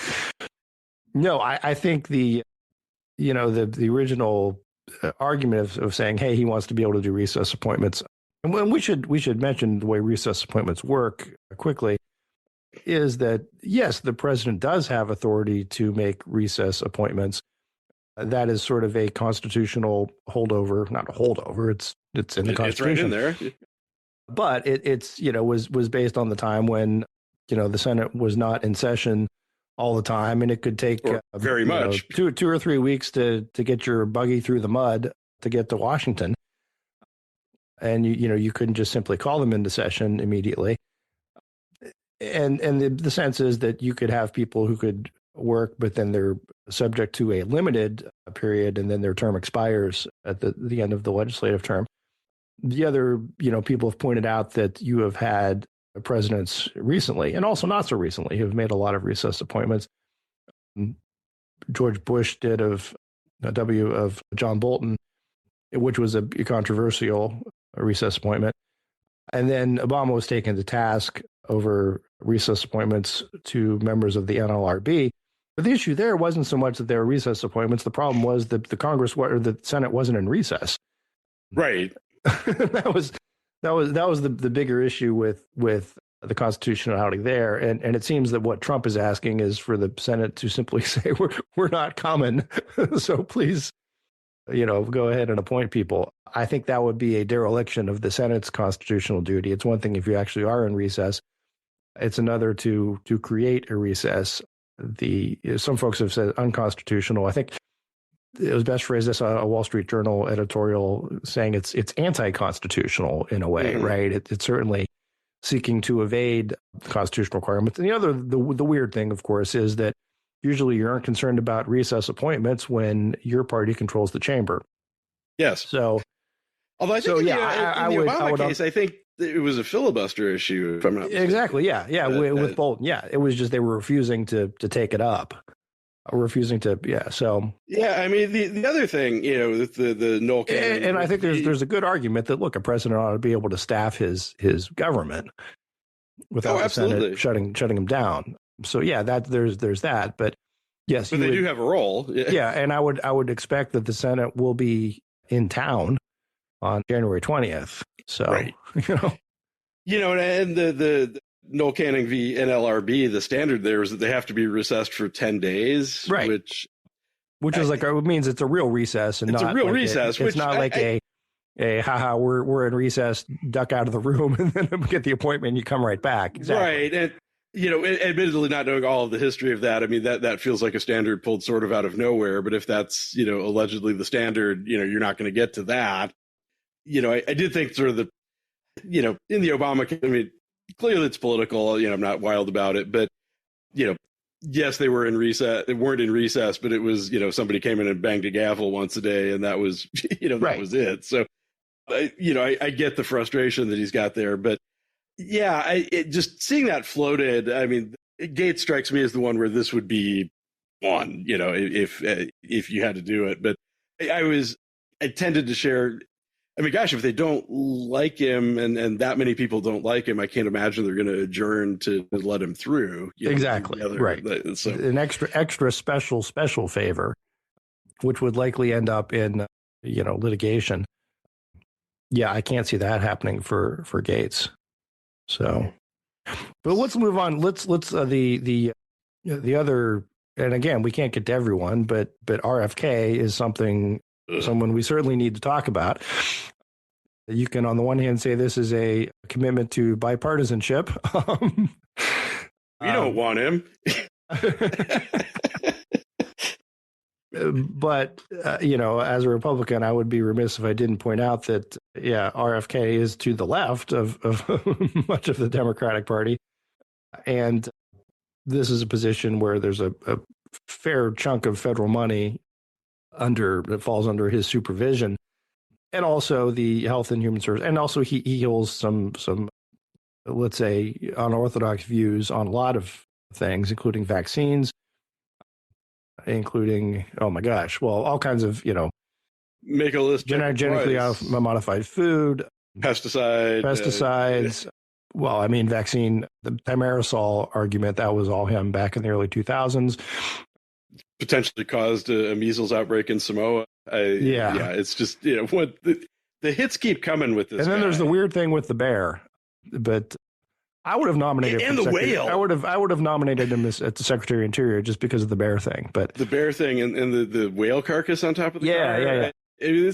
No, I think the original argument of saying, hey, he wants to be able to do recess appointments. And when we should mention the way recess appointments work quickly. Is that, yes, the president does have authority to make recess appointments. That is sort of a constitutional holdover, not a holdover. It's in the Constitution. It's right in there. But it's was based on the time when the Senate was not in session all the time, and it could take very much 2 or 3 weeks to get your buggy through the mud to get to Washington, and you couldn't just simply call them into session immediately. And the sense is that you could have people who could work, but then they're subject to a limited period, and then their term expires at the end of the legislative term. The other, people have pointed out that you have had presidents recently, and also not so recently, who have made a lot of recess appointments. George Bush did of John Bolton, which was a controversial recess appointment. And then Obama was taken to task over recess appointments to members of the NLRB. But the issue there wasn't so much that they were recess appointments. The problem was that the Congress or the Senate wasn't in recess. Right. that was the bigger issue with the constitutionality there. And it seems that what Trump is asking is for the Senate to simply say, we're not coming. So please, go ahead and appoint people. I think that would be a dereliction of the Senate's constitutional duty. It's one thing if you actually are in recess. It's another to create a recess. Some folks have said unconstitutional. I think it was best phrased as a Wall Street Journal editorial saying it's anti-constitutional in a way, right? It's certainly seeking to evade the constitutional requirements. And the weird thing, of course, is that usually you aren't concerned about recess appointments when your party controls the chamber. Yes. So, although I think in the Obama case, I think it was a filibuster issue, if I'm not mistaken. Exactly. Yeah. With Bolton. Yeah. It was just they were refusing to take it up. Refusing to. Yeah. So. Yeah. I mean, the other thing, the Noel Canning. And I think there's a good argument that, look, a president ought to be able to staff his government without the Senate shutting him down. So, yeah, there's that. But yes. But they do have a role. Yeah. And I would expect that the Senate will be in town on January 20th. So, right. And the Noel Canning v. NLRB, the standard there is that they have to be recessed for 10 days, right? Which is like, it means it's a real recess, and it's not a real like recess. It's not like a haha, we're in recess, duck out of the room, and then get the appointment, and you come right back. Exactly. Right, and admittedly, not knowing all of the history of that, I mean that feels like a standard pulled sort of out of nowhere. But if that's allegedly the standard, you're not going to get to that. I did think sort of in the Obama, I mean, clearly it's political. I'm not wild about it, but yes, they were in recess. They weren't in recess, but it was somebody came in and banged a gavel once a day, and that was that was it. So I get the frustration that he's got there, but yeah, just seeing that floated. I mean, Gates strikes me as the one where this would be one, if you had to do it. But I tended to share. I mean, gosh, if they don't like him and that many people don't like him, I can't imagine they're going to adjourn to let him through. Exactly. Right. So an extra special favor, which would likely end up in, litigation. Yeah, I can't see that happening for Gates. So, but let's move on. Let's the other, and again, we can't get to everyone, but RFK is someone we certainly need to talk about. You can, on the one hand, say this is a commitment to bipartisanship. We don't want him. But, as a Republican, I would be remiss if I didn't point out that, RFK is to the left of much of the Democratic Party. And this is a position where there's a fair chunk of federal money that falls under his supervision. And also the Health and Human Services. And also he holds some, let's say, unorthodox views on a lot of things, including vaccines, including, oh my gosh, well, all kinds of, make a list. Genetically modified food, pesticides. Well, I mean, vaccine, the thimerosal argument, that was all him back in the early 2000s. Potentially caused a measles outbreak in Samoa. It's just, what the hits keep coming with this. And then there's the weird thing with the bear, but I would have nominated and the whale. I would have nominated him as the Secretary of Interior just because of the bear thing. But the bear thing and the whale carcass on top of the car. Yeah. I mean,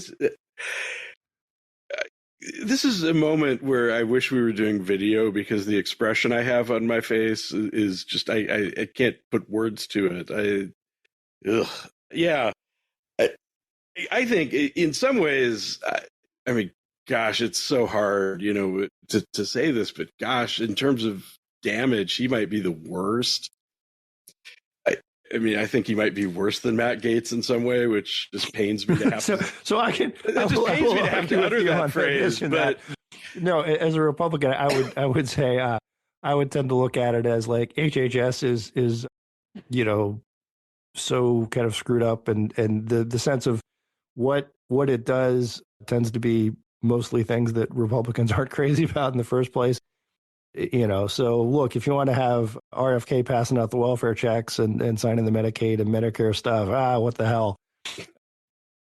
this is a moment where I wish we were doing video, because the expression I have on my face is just I can't put words to it. I think in some ways, I mean, gosh, it's so hard, to say this, but gosh, in terms of damage, he might be the worst. I mean, I think he might be worse than Matt Gaetz in some way, which just pains me to have to. So I can. It just pains me to have to utter that phrase. But no, as a Republican, I would say I would tend to look at it as like HHS is so kind of screwed up, and the sense of what it does tends to be mostly things that Republicans aren't crazy about in the first place. So look, if you want to have RFK passing out the welfare checks and signing the Medicaid and Medicare stuff, what the hell,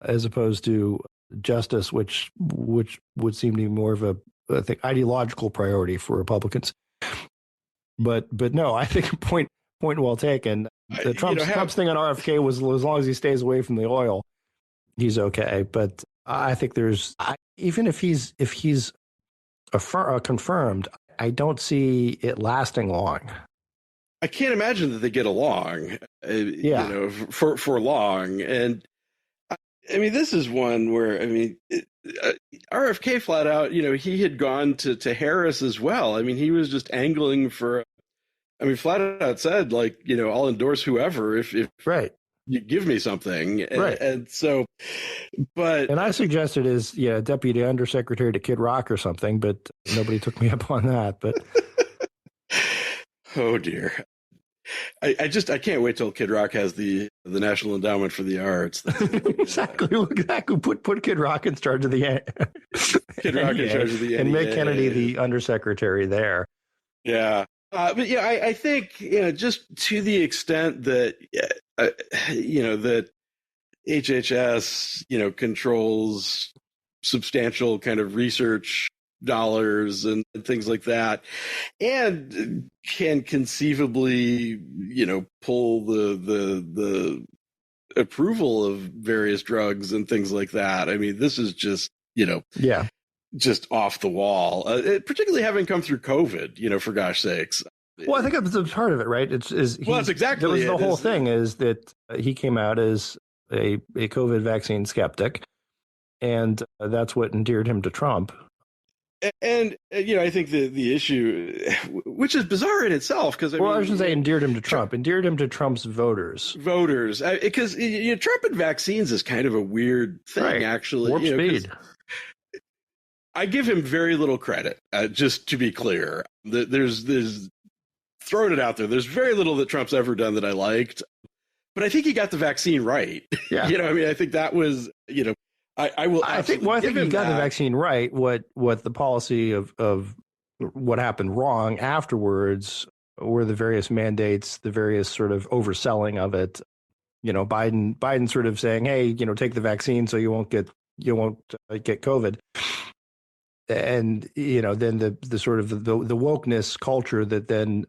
as opposed to justice, which would seem to be more of a, I think, ideological priority for Republicans. But no, I think point well taken. The Trump's thing on RFK was, as long as he stays away from the oil, he's okay. But I think even if he's confirmed, I don't see it lasting long. I can't imagine that they get along, for long. And I mean, this is one where, I mean, RFK flat out, he had gone to Harris as well. I mean, he was just angling for, flat out said, like, I'll endorse whoever if right. You give me something. Right. And so, and I suggested as Deputy Undersecretary to Kid Rock or something, but nobody took me up on that. But oh dear, I can't wait till Kid Rock has the National Endowment for the Arts. Exactly. Put Kid Rock in charge of the Kid Rock in charge of the and make Kennedy the Undersecretary there. Yeah. But I think, just to the extent that, that HHS, controls substantial kind of research dollars and things like that, and can conceivably, pull the approval of various drugs and things like that. I mean, this is just, just off the wall, particularly having come through COVID, for gosh sakes. Well, I think that's part of it, right? That's exactly the whole thing is that he came out as a COVID vaccine skeptic, and that's what endeared him to Trump. And I think the issue, which is bizarre in itself, because I should say endeared him to Trump, endeared him to Trump's voters, because Trump and vaccines is kind of a weird thing, right. Actually. Warp speed. I give him very little credit. Just to be clear, there's throwing it out there. There's very little that Trump's ever done that I liked, but I think he got the vaccine right. Yeah. I think that was I think he got the vaccine right. What the policy of what happened wrong afterwards were the various mandates, the various sort of overselling of it. Biden sort of saying, "Hey, take the vaccine so you won't get COVID." And then the sort of the wokeness culture that then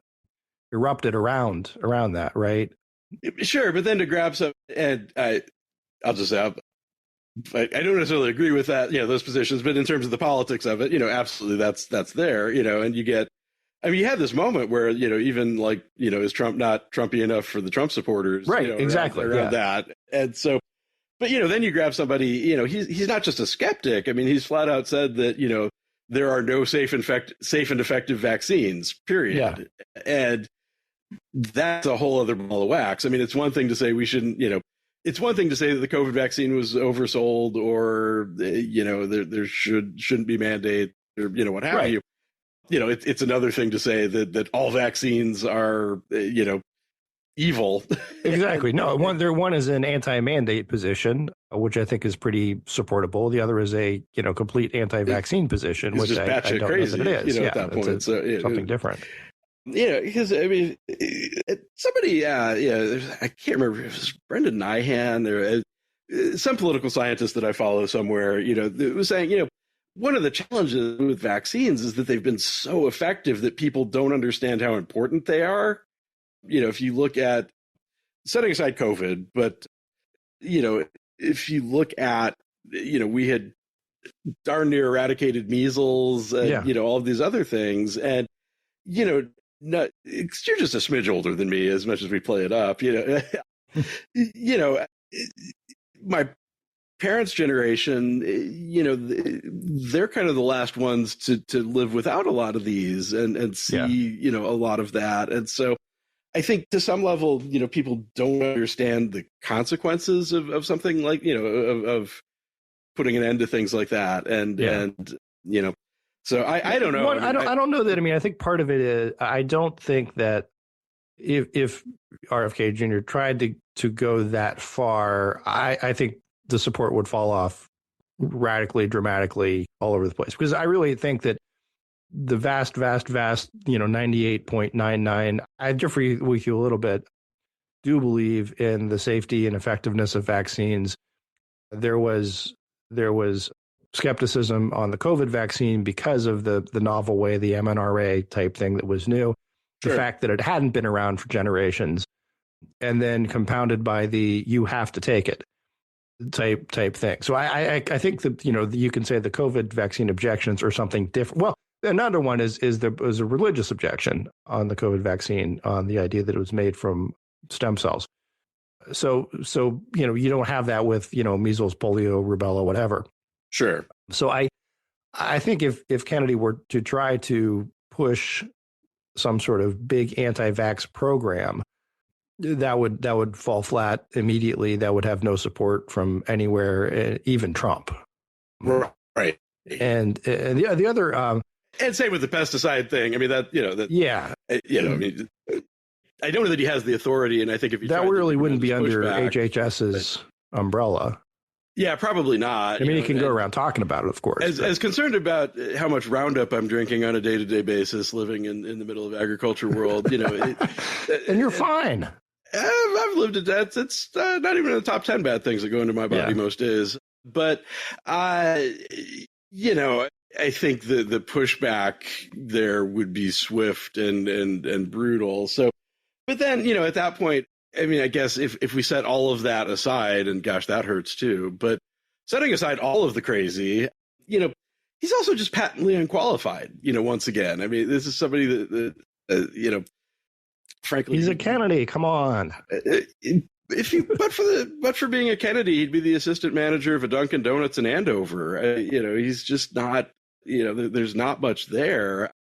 erupted around that, right? Sure, but then to grab some, and I'll just say I don't necessarily agree with that, those positions, but in terms of the politics of it, absolutely that's there, and you get, you had this moment where, even like, is Trump not Trumpy enough for the Trump supporters? Right, exactly. Around that. And so, but, then you grab somebody, he's not just a skeptic. He's flat out said that, there are no safe and effective vaccines, period. Yeah. And that's a whole other ball of wax. It's one thing to say we shouldn't, it's one thing to say that the COVID vaccine was oversold, or there shouldn't be mandates, or what have you. It's another thing to say that all vaccines are evil. Exactly. No, one is an anti-mandate position, which I think is pretty supportable. The other is a complete anti-vaccine position, which I don't crazy, know that it is. At that point, something different. Because somebody, I can't remember if it was Brendan Nyhan or some political scientist that I follow somewhere, that was saying, one of the challenges with vaccines is that they've been so effective that people don't understand how important they are. If you look at, setting aside COVID, but, if you look at, we had darn near eradicated measles, and, all of these other things. And, you're just a smidge older than me, as much as we play it up, my parents' generation, they're kind of the last ones to live without a lot of these and see, a lot of that. And so I think to some level, people don't understand the consequences of something like, of putting an end to things like that. And so I don't know. Well, I don't know that. I think part of it is, I don't think that if RFK Jr. tried to go that far, I think the support would fall off radically, dramatically all over the place. Because I really think that the vast, 98.99, I differ with you a little bit, do believe in the safety and effectiveness of vaccines. There was skepticism on the COVID vaccine because of the novel way, the mRNA type thing that was new, the fact that it hadn't been around for generations, and then compounded by the you have to take it type thing. So I think that, you can say the COVID vaccine objections are something different. Well, another one is there was a religious objection on the COVID vaccine, on the idea that it was made from stem cells. So you don't have that with, measles, polio, rubella, whatever. Sure. So I think if Kennedy were to try to push some sort of big anti-vax program, that would fall flat immediately. That would have no support from anywhere, even Trump. Right. And the other and same with the pesticide thing. I don't know that he has the authority, and I think if that really wouldn't be under HHS's umbrella. Yeah, probably not. He can go around talking about it, of course. As concerned about how much Roundup I'm drinking on a day-to-day basis, living in the middle of agriculture world, and you're fine. I've lived it. It's not even in the top 10 bad things that go into my body most days. But I think the pushback there would be swift and brutal. So, but then, at that point, I guess if we set all of that aside, and gosh, that hurts too, but setting aside all of the crazy, he's also just patently unqualified, once again. This is somebody that frankly, he's a Kennedy. Come on. But for being a Kennedy, he'd be the assistant manager of a Dunkin' Donuts in Andover. He's just not there's not much there.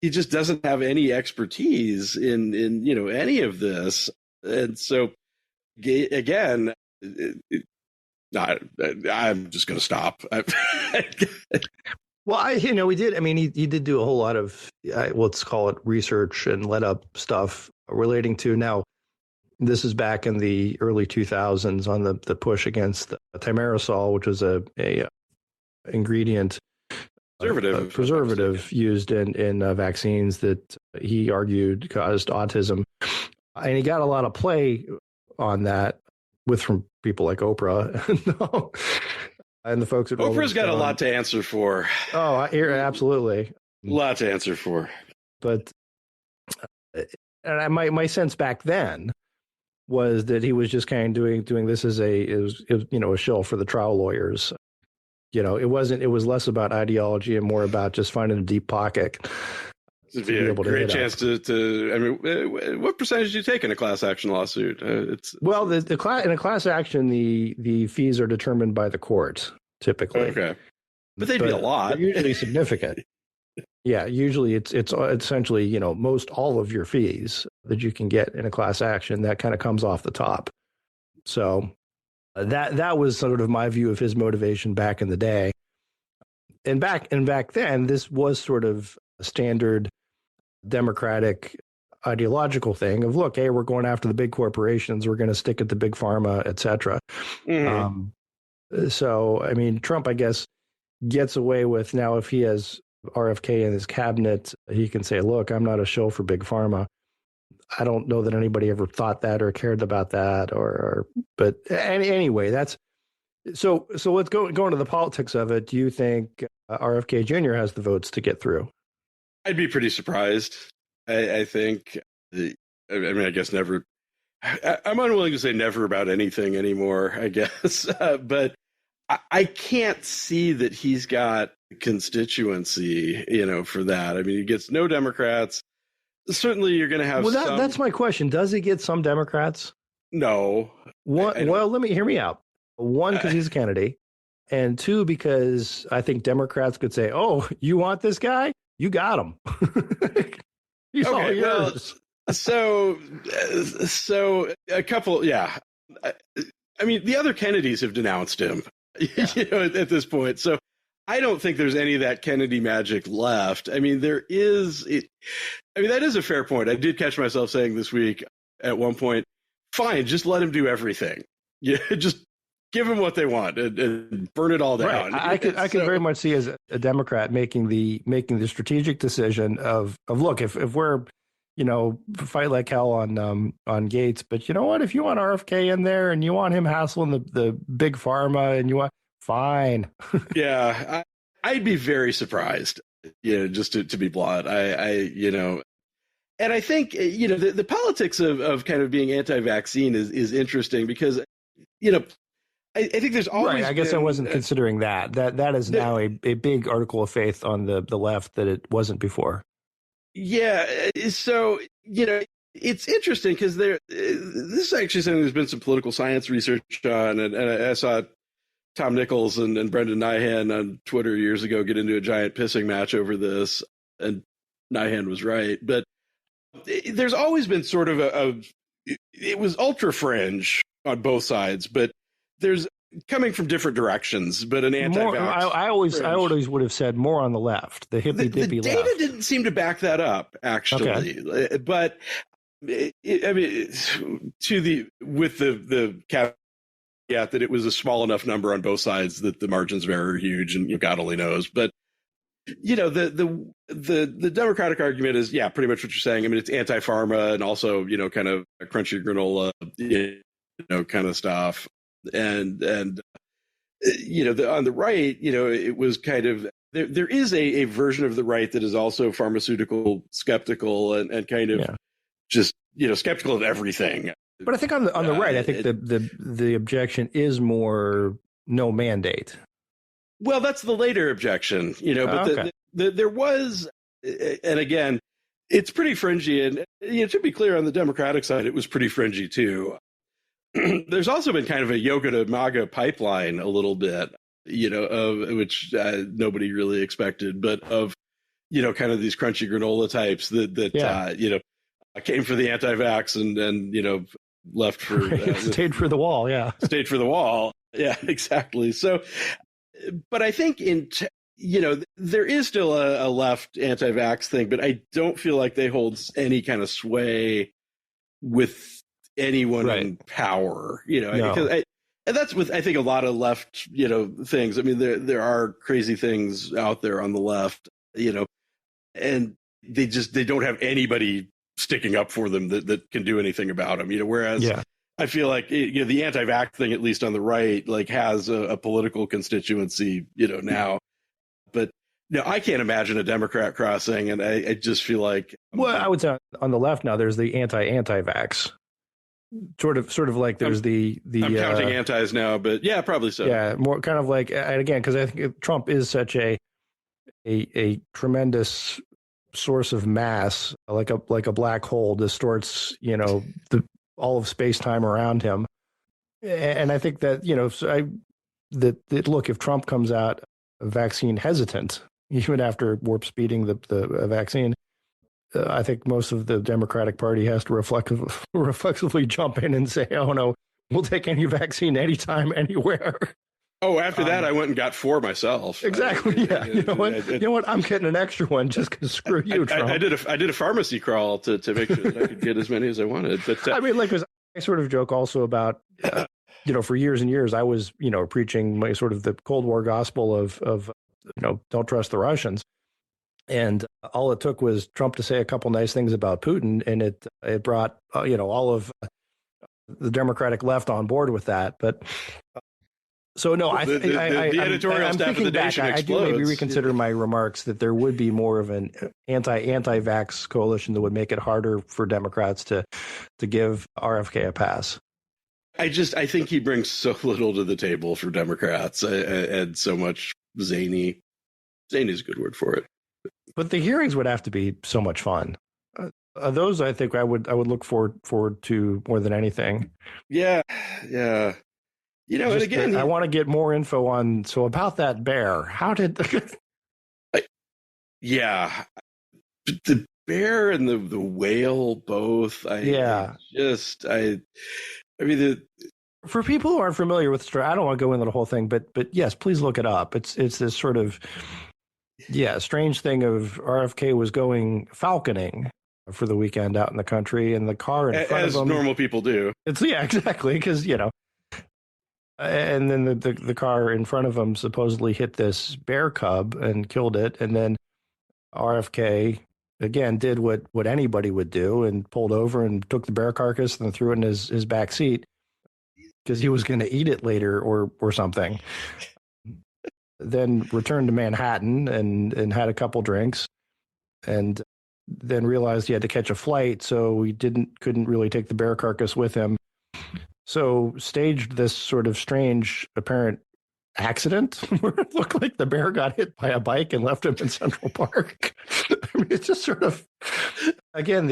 He just doesn't have any expertise in any of this, and so again, I'm just going to stop. Well, we did. I mean, he did do a whole lot of let's call it research and let up stuff relating to now. This is back in the early 2000s on the push against thimerosal, which was a ingredient preservative used in vaccines that he argued caused autism, and he got a lot of play on that from people like Oprah and the folks at Oprah's got a lot to answer for. Oh, absolutely, a lot to answer for. But and my sense back then was that he was just kind of doing this as a shill for the trial lawyers. It was less about ideology and more about just finding a deep pocket. It'd be a great chance to. I mean, what percentage do you take in a class action lawsuit? In a class action, the fees are determined by the court typically. Okay, but they'd be a lot. They're usually significant. Yeah, usually it's essentially most all of your fees that you can get in a class action that kind of comes off the top. So that was sort of my view of his motivation back in the day. And back then, this was sort of a standard Democratic ideological thing of, look, hey, we're going after the big corporations, we're going to stick it to big pharma, et cetera. Mm-hmm. So, I mean, Trump, I guess, gets away with now if he has RFK in his cabinet, he can say, look, I'm not a shill for big pharma. I don't know that anybody ever thought that or cared about that but anyway, that's so let's go into the politics of it. Do you think RFK Jr. has the votes to get through? I'd be pretty surprised. I think, I guess never, I'm unwilling to say never about anything anymore, I guess. But I can't see that he's got constituency, for that. I mean, he gets no Democrats. Certainly you're going to have some. That's my question. Does he get some Democrats? No. Well, hear me out. One, because he's a candidate. And two, because I think Democrats could say, oh, you want this guy? You got him. He's all yours. So a couple, yeah. I mean, the other Kennedys have denounced him, at this point. So I don't think there's any of that Kennedy magic left. I mean, that is a fair point. I did catch myself saying this week at one point, fine, just let him do everything. Yeah, just give them what they want and burn it all down. Right. I could very much see as a Democrat making the strategic decision of look, if we're fight like hell on Gates, but you know what, if you want RFK in there and you want him hassling the big pharma and you want, fine. Yeah, I'd be very surprised. Just to be blunt, and I think the politics of kind of being anti-vaccine is interesting because I think there's always. Right, I guess I wasn't considering that. That is now a big article of faith on the left that it wasn't before. Yeah, so it's interesting because this is actually something there's been some political science research on, and I saw Tom Nichols and Brendan Nyhan on Twitter years ago get into a giant pissing match over this, and Nyhan was right. But there's always been sort of it was ultra fringe on both sides, but there's coming from different directions, but an anti-vax. I always would have said more on the left, the hippy-dippy left. The data didn't seem to back that up, actually. Okay. But with the caveat that it was a small enough number on both sides that the margins of error are huge, and God only knows. But the Democratic argument is, yeah, pretty much what you're saying. I mean, it's anti-pharma and also kind of crunchy granola, kind of stuff. And on the right, it was kind of there is a version of the right that is also pharmaceutical skeptical and kind of just skeptical of everything. But I think on the right, I think the objection is more no mandate. Well, that's the later objection, but there was, and again, it's pretty fringy, and to be clear, on the Democratic side, it was pretty fringy too. There's also been kind of a yoga to MAGA pipeline a little bit. of which nobody really expected, but of, kind of these crunchy granola types that came for the anti-vax and left for stayed for the wall. Yeah. Stayed for the wall. Yeah, exactly. So, but I think there is still a left anti-vax thing, but I don't feel like they hold any kind of sway with anyone in power, because and that's with, I think, a lot of left, things. I mean, there are crazy things out there on the left, and they don't have anybody sticking up for them that can do anything about them, whereas I feel like, the anti-vax thing, at least on the right, like has a political constituency, now. But no, I can't imagine a Democrat crossing, and I just feel like. Well, I would say on the left now, there's the anti-vax, sort of like there's the. I'm counting antis now, but yeah, probably so. Yeah, more kind of like, and again, because I think Trump is such a tremendous source of mass, like a black hole, distorts all of space time around him, and I think that look, if Trump comes out vaccine hesitant, even after warp speeding the vaccine, I think most of the Democratic Party has to reflexively jump in and say, "Oh no, we'll take any vaccine anytime, anywhere." Oh, after that, I went and got 4 myself. Exactly. Yeah. You know what? I'm getting an extra one just because screw you, Trump. I did a pharmacy crawl to make sure that I could get as many as I wanted. But I mean, I sort of joke also about, for years and years, I was, preaching my sort of the Cold War gospel of don't trust the Russians. And all it took was Trump to say a couple nice things about Putin, and it brought, all of the Democratic left on board with that. But so no, the editorial staff of the nation explodes. I do maybe reconsider my remarks that there would be more of an anti-vax coalition that would make it harder for Democrats to give RFK a pass. I think he brings so little to the table for Democrats, and so much zany. Zany is a good word for it. But the hearings would have to be so much fun. Those I think I would look forward to more than anything. Yeah. And again, I want to get more info on. So about that bear, how did? The bear and the whale both. For people who aren't familiar with the story, I don't want to go into the whole thing, but yes, please look it up. It's this sort of strange thing of RFK was going falconing for the weekend out in the country, and the car in front of him, as normal people do. It's exactly, because and then the car in front of him supposedly hit this bear cub and killed it, and then RFK again did what anybody would do and pulled over and took the bear carcass and threw it in his back seat because he was going to eat it later or something. Then returned to Manhattan and had a couple drinks, and then realized he had to catch a flight, so he couldn't really take the bear carcass with him. So staged this sort of strange apparent accident where it looked like the bear got hit by a bike and left him in Central Park. I mean, it's just sort of, again,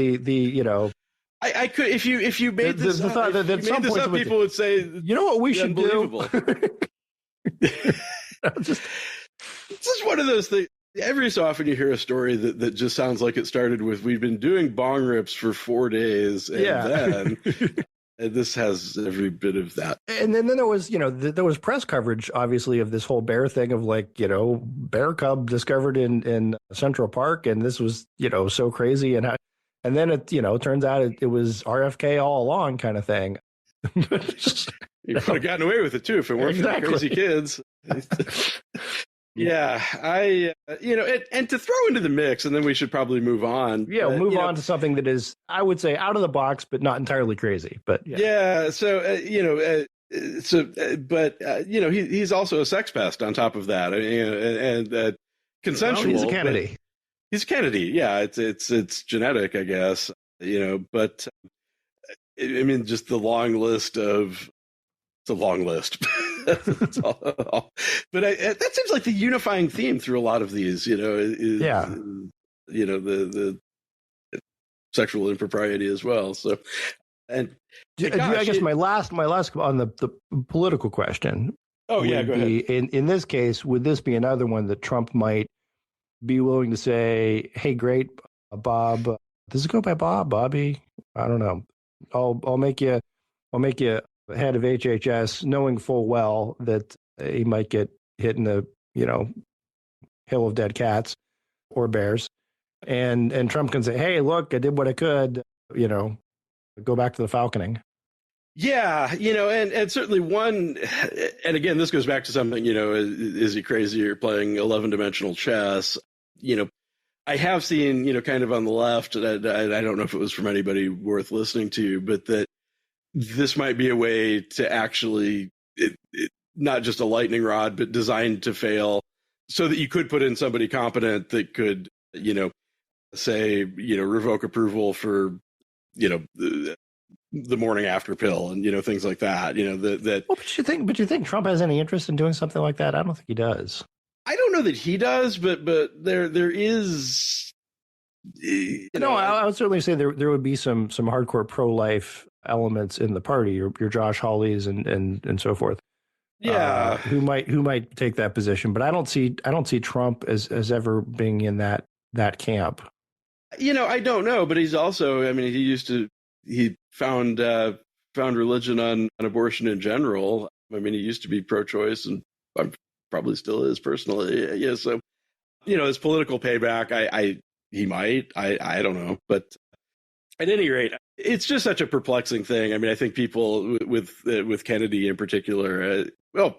I could, if you made this up, people would say, you know what we should do? It's just one of those things. Every so often you hear a story that just sounds like it started with, we've been doing bong rips for 4 days, and then and this has every bit of that. And then there was, there was press coverage, obviously, of this whole bear thing of bear cub discovered in Central Park, and this was, so crazy, and then it, turns out it was RFK all along, kind of thing. You could have gotten away with it too if it weren't for the crazy kids. Yeah, and to throw into the mix, and then we should probably move on. Yeah, we'll move on to something that is, I would say, out of the box, but not entirely crazy. But he's also a sex pest on top of that, and consensual. Well, he's a Kennedy. He's a Kennedy. Yeah, it's genetic, I guess. But I mean, just the long list of. It's a long list. That's all. But that seems like the unifying theme through a lot of these, is the sexual impropriety as well. So, and I guess my last on the political question, Oh yeah, go ahead. In this case, would this be another one that Trump might be willing to say, "Hey, great, Bob, does it go by Bob, Bobby? I don't know. I'll make you head of HHS, knowing full well that he might get hit in the hill of dead cats or bears, and Trump can say, "Hey, look, I did what I could. Go back to the falconing." Yeah, and certainly one, and again, this goes back to something, is he crazy or playing 11-dimensional chess? I have seen, kind of on the left, and I don't know if it was from anybody worth listening to, but that this might be a way to actually, not just a lightning rod, but designed to fail so that you could put in somebody competent that could, say, revoke approval for, the morning after pill and things like that. That. Well, but you think Trump has any interest in doing something like that? I don't think he does. I don't know that he does, but there is. I would certainly say there would be some hardcore pro-life elements in the party. Your Josh Hawleys and so forth. Yeah, who might take that position, but I don't see Trump as ever being in that camp. I don't know, but he's also. I mean, he found religion on abortion in general. I mean, he used to be pro-choice, and probably still is personally. Yeah, so his political payback, he might. I don't know, but at any rate, it's just such a perplexing thing. I mean, I think people with Kennedy in particular,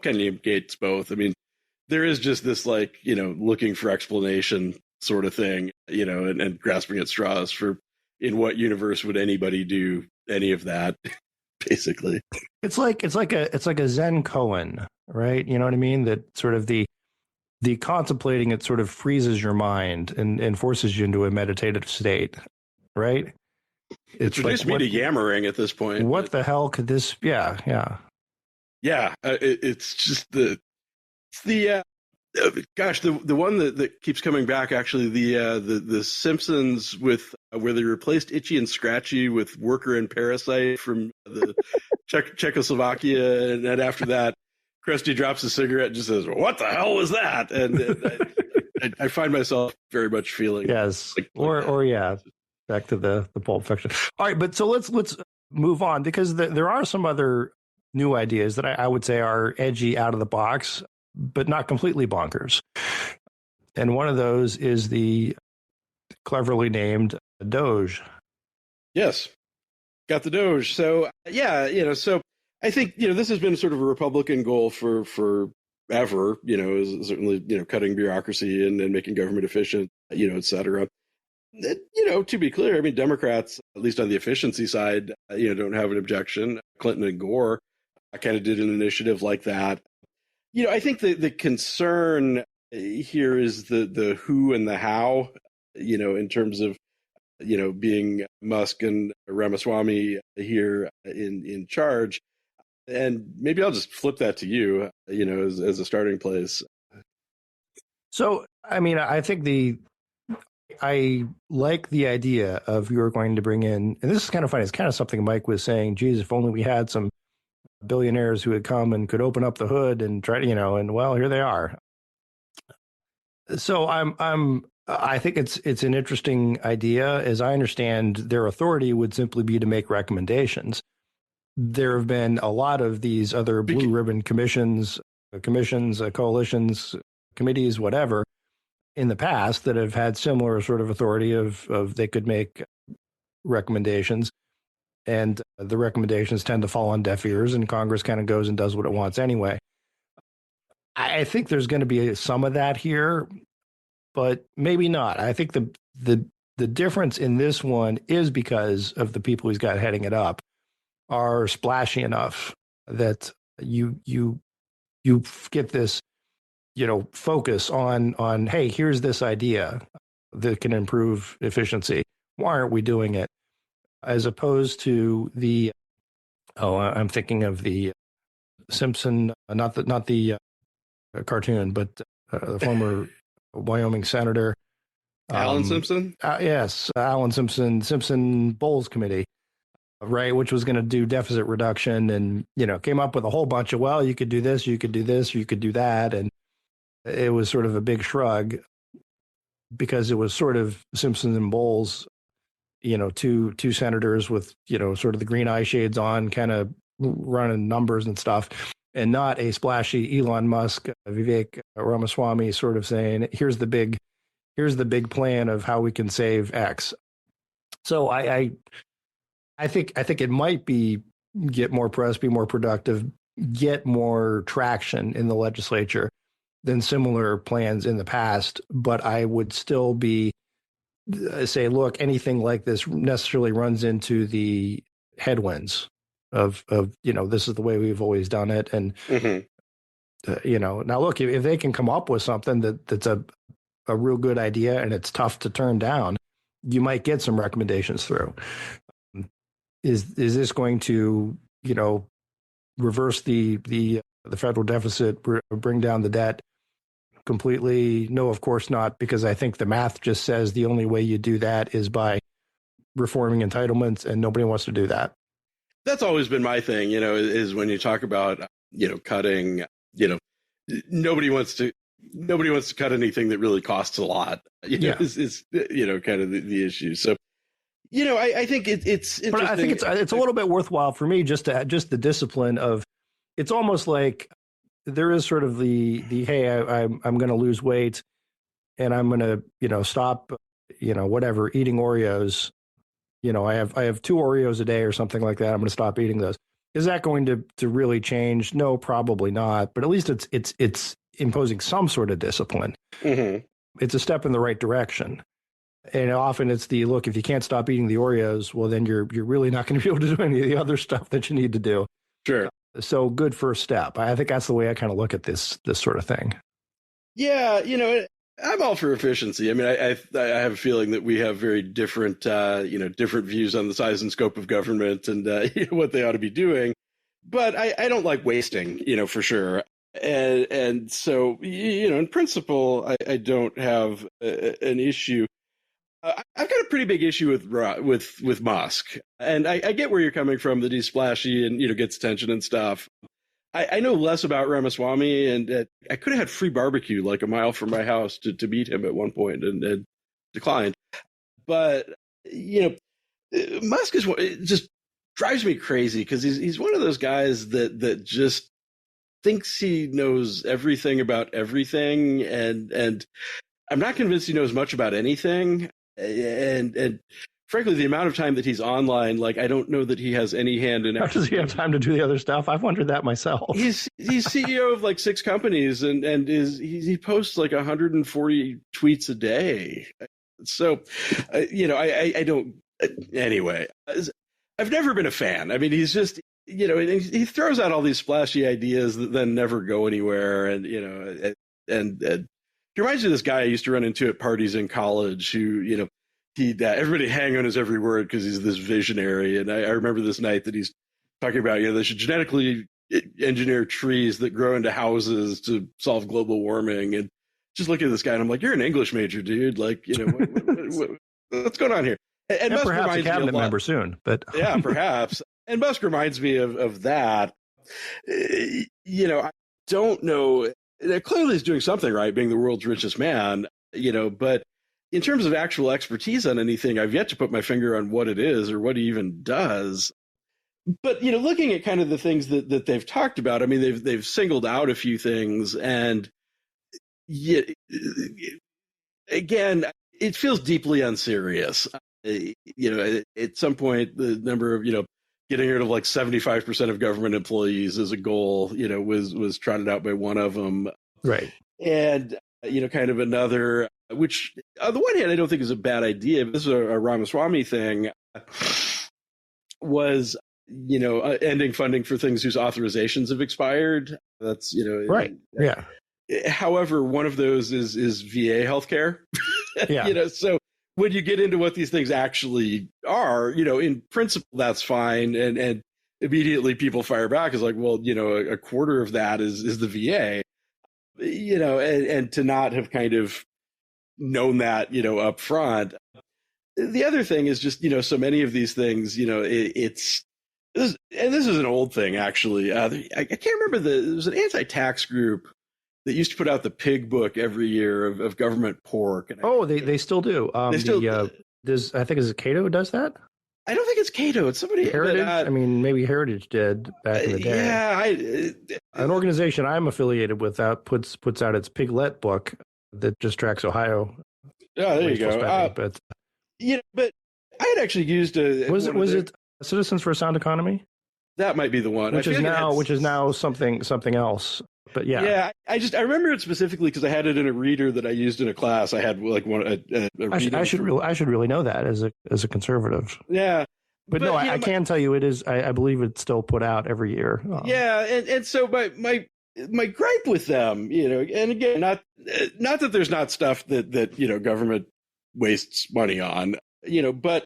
Kennedy and Gates both. I mean, there is just this looking for explanation sort of thing, and grasping at straws for. In what universe would anybody do any of that? Basically, it's like a Zen koan, right? You know what I mean? That sort of the contemplating it sort of freezes your mind and forces you into a meditative state, right? It's introduced me to yammering at this point. What the hell could this? Yeah. It's just the gosh, the one that keeps coming back, actually, the Simpsons with where they replaced Itchy and Scratchy with Worker and Parasite from the Czechoslovakia, and then after that, Krusty drops a cigarette and just says, "What the hell was that?" And I find myself very much feeling yes, or yeah, back to the Pulp Fiction. All right, but so let's move on, because there are some other new ideas that I would say are edgy, out of the box, but not completely bonkers. And one of those is the cleverly named Doge. Yes, got the Doge. So yeah, so I think this has been sort of a Republican goal for ever. Is certainly cutting bureaucracy and making government efficient, et cetera. To be clear, I mean, Democrats, at least on the efficiency side, don't have an objection. Clinton and Gore kind of did an initiative like that. I think the concern here is the who and the how, in terms of, being Musk and Ramaswamy here in charge. And maybe I'll just flip that to you, as a starting place. So, I mean, I think I like the idea of you're going to bring in, and this is kind of funny. It's kind of something Mike was saying, geez, if only we had some billionaires who would come and could open up the hood and try to, and well, here they are. So I think it's an interesting idea. As I understand, their authority would simply be to make recommendations. There have been a lot of these other blue ribbon commissions, coalitions, committees, whatever, in the past that have had similar sort of authority of they could make recommendations. And the recommendations tend to fall on deaf ears, and Congress kind of goes and does what it wants anyway. I think there's going to be some of that here, but maybe not. I think the difference in this one is because of the people he's got heading it up are splashy enough that you get this, focus on, hey, here's this idea that can improve efficiency. Why aren't we doing it? As opposed to I'm thinking of the Simpson, not the cartoon, but the former Wyoming senator. Alan Simpson? Yes, Alan Simpson Bowles Committee. right, which was going to do deficit reduction, and came up with a whole bunch of, well, you could do this, you could do this, you could do that, and it was sort of a big shrug because it was sort of Simpson and Bowles, two senators with sort of the green eye shades on, kind of running numbers and stuff, and not a splashy Elon Musk, Vivek Ramaswamy sort of saying, here's the big plan of how we can save X. So I think it might get more press, be more productive, get more traction in the legislature than similar plans in the past. But I would still say, look, anything like this necessarily runs into the headwinds of this is the way we've always done it. And, now look, if they can come up with something that's a real good idea and it's tough to turn down, you might get some recommendations through. Is this going to, reverse the federal deficit, bring down the debt completely? No, of course not, because I think the math just says the only way you do that is by reforming entitlements, and nobody wants to do that. That's always been my thing, is when you talk about, cutting, nobody wants to cut anything that really costs a lot, is kind of the issue. So, I think it's interesting. But I think it's a little bit worthwhile for me just the discipline of, it's almost like there is sort of the hey, I'm going to lose weight and I'm going to, stop, whatever, eating Oreos. I have 2 Oreos a day or something like that. I'm going to stop eating those. Is that going to really change? No, probably not. But at least it's imposing some sort of discipline. Mm-hmm. It's a step in the right direction. And often it's the, look, if you can't stop eating the Oreos, well, then you're really not going to be able to do any of the other stuff that you need to do. Sure. So good first step. I think that's the way I kind of look at this sort of thing. Yeah, I'm all for efficiency. I mean, I have a feeling that we have very different, different views on the size and scope of government and what they ought to be doing. But I don't like wasting, for sure. And so, in principle, I don't have an issue. I've got a pretty big issue with Musk, and I get where you're coming from, that he's splashy and gets attention and stuff. I know less about Ramaswamy, and I could have had free barbecue like a mile from my house to meet him at one point, and declined. But Musk it just drives me crazy because he's one of those guys that just thinks he knows everything about everything, and I'm not convinced he knows much about anything. And frankly, the amount of time that he's online, like, I don't know that he has any hand in it. How does he have time to do the other stuff? I've wondered that myself. He's CEO of like 6 companies, and he posts like 140 tweets a day. So, I don't. Anyway, I've never been a fan. I mean, he's just, he throws out all these splashy ideas that then never go anywhere, and and he reminds me of this guy I used to run into at parties in college who, everybody hang on his every word because he's this visionary. And I remember this night that he's talking about, they should genetically engineer trees that grow into houses to solve global warming. And just looking at this guy, and I'm like, you're an English major, dude. Like, what's going on here? And Musk perhaps a cabinet member soon, but yeah, perhaps. And Musk reminds me of that. I don't know. Clearly he's doing something right, being the world's richest man, but in terms of actual expertise on anything, I've yet to put my finger on what it is or what he even does. But, looking at kind of the things that they've talked about, I mean, they've singled out a few things, and again, it feels deeply unserious. At some point, the number of, getting rid of like 75% of government employees as a goal, was trotted out by one of them. Right. And, kind of another, which on the one hand, I don't think is a bad idea, but this is a Ramaswamy thing, was, ending funding for things whose authorizations have expired. That's, right. Yeah. However, one of those is VA healthcare. Yeah. So when you get into what these things actually are, in principle, that's fine. And immediately people fire back is like, well, a quarter of that is the VA, and to not have kind of known that, up front. the other thing is just, so many of these things, and this is an old thing, actually. I can't remember there was an anti-tax group that used to put out the pig book every year of government pork. And they still do. They still does, I think, is it Cato does that? I don't think it's Cato. It's somebody. Heritage. Maybe Heritage did back in the day. Yeah, an organization I'm affiliated with that puts out its Piglet book that just tracks Ohio. Oh, there you go. But I had actually used was it Citizens for a Sound Economy? That might be the one. Which is now something else. But yeah. Yeah, I remember it specifically because I had it in a reader that I used in a class. I had like I should really know that as a conservative. Yeah. But no, I can tell you it is. I believe it's still put out every year. Yeah, and so my gripe with them, and again, not that there's not stuff that government wastes money on, but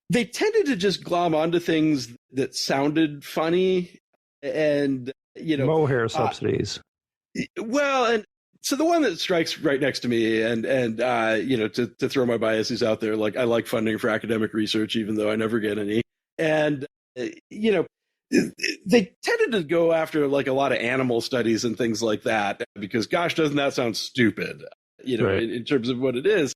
they tended to just glom onto things that sounded funny, and mohair subsidies. Well, and so the one that strikes right next to me, and to throw my biases out there, like I like funding for academic research, even though I never get any, and they tended to go after like a lot of animal studies and things like that, because gosh, doesn't that sound stupid, right. in terms of what it is.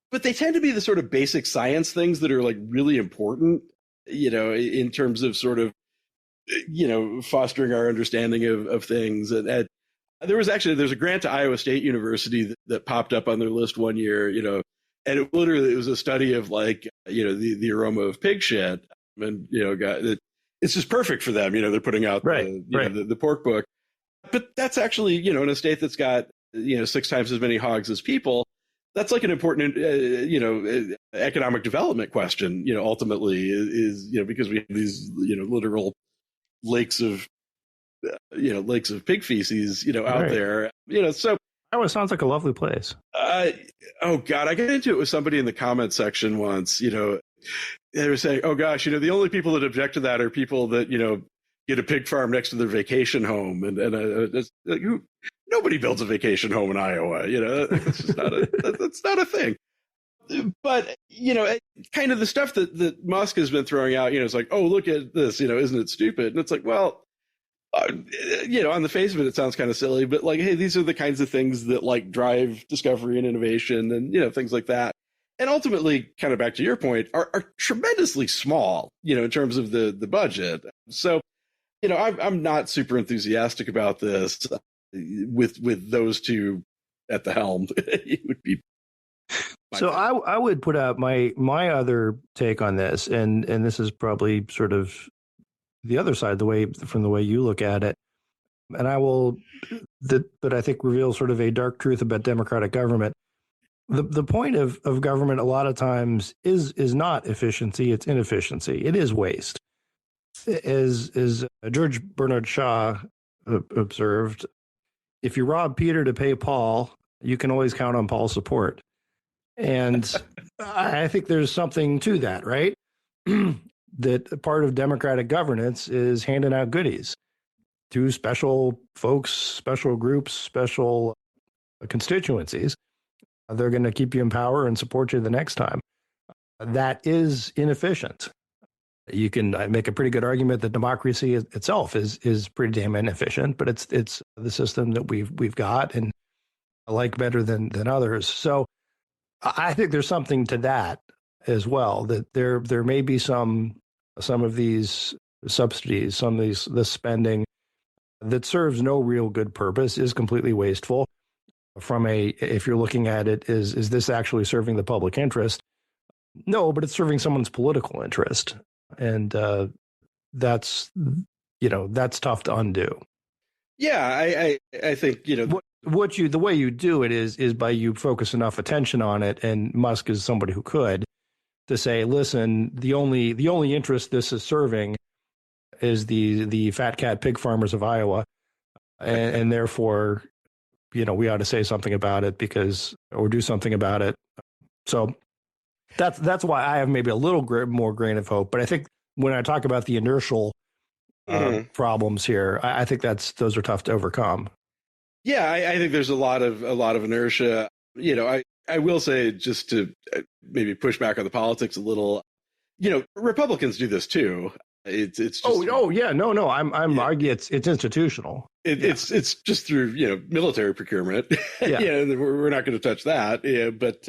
But they tend to be the sort of basic science things that are like really important, in terms of sort of, fostering our understanding of things. And there's a grant to Iowa State University that popped up on their list one year, and it was a study of like, the aroma of pig shit. And, it's just perfect for them. They're putting out the pork book. But that's actually, in a state that's got, 6 times as many hogs as people, that's like an important, economic development question, ultimately is, because we have these, literal lakes of pig feces, out there, so. It sounds like a lovely place. Oh God, I got into it with somebody in the comment section once, they were saying, oh gosh, the only people that object to that are people that, get a pig farm next to their vacation home. And it's like, nobody builds a vacation home in Iowa, it's just that's not a thing. But, kind of the stuff that Musk has been throwing out, it's like, oh, look at this, isn't it stupid? And it's like, well, on the face of it, it sounds kind of silly, but like, hey, these are the kinds of things that like drive discovery and innovation and, things like that. And ultimately, kind of back to your point, are tremendously small, in terms of the budget. So, I'm not super enthusiastic about this with those two at the helm. It would be. So I would put out my other take on this, and this is probably sort of the other side, from the way you look at it, and but I think reveals sort of a dark truth about democratic government. The point of government a lot of times is not efficiency, it's inefficiency. It is waste. As George Bernard Shaw observed, if you rob Peter to pay Paul, you can always count on Paul's support. And I think there's something to that, right? That part of democratic governance is handing out goodies to special folks, special groups, special constituencies. They're going to keep you in power and support you the next time. That is inefficient. You can make a pretty good argument that democracy itself is pretty damn inefficient, but it's the system that we've got and I like better than others. So I think there's something to that as well, that there may be some of these subsidies, some of this spending that serves no real good purpose, is completely wasteful. If you're looking at it, is this actually serving the public interest? No, but it's serving someone's political interest. And that's tough to undo. Yeah, I think, the way you do it is by you focus enough attention on it. And Musk is somebody who could, to say, listen, the only interest this is serving is the fat cat pig farmers of Iowa. And therefore, we ought to say something about it or do something about it. So that's why I have maybe a little more grain of hope. But I think when I talk about the inertial problems here, I think those are tough to overcome. Yeah, I think there's a lot of inertia. I will say, just to maybe push back on the politics a little, Republicans do this too. It's just, yeah, no, I'm arguing it's institutional. It's just through military procurement. Yeah, we're not going to touch that. Yeah, but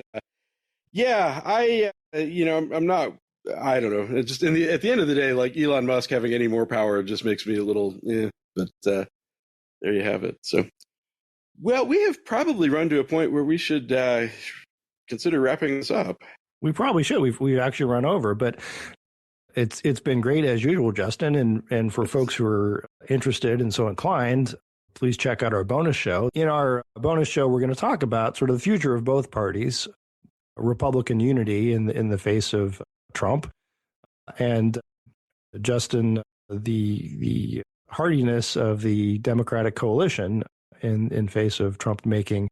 I'm not. I don't know. It's just at the end of the day, like Elon Musk having any more power just makes me a little. But there you have it. So, well, we have probably run to a point where we should consider wrapping this up. We probably should. We've actually run over, but it's been great as usual, Justin. And for folks who are interested and so inclined, please check out our bonus show. In our bonus show, we're going to talk about sort of the future of both parties, Republican unity in the face of Trump, and Justin, the hardiness of the Democratic coalition in face of Trump making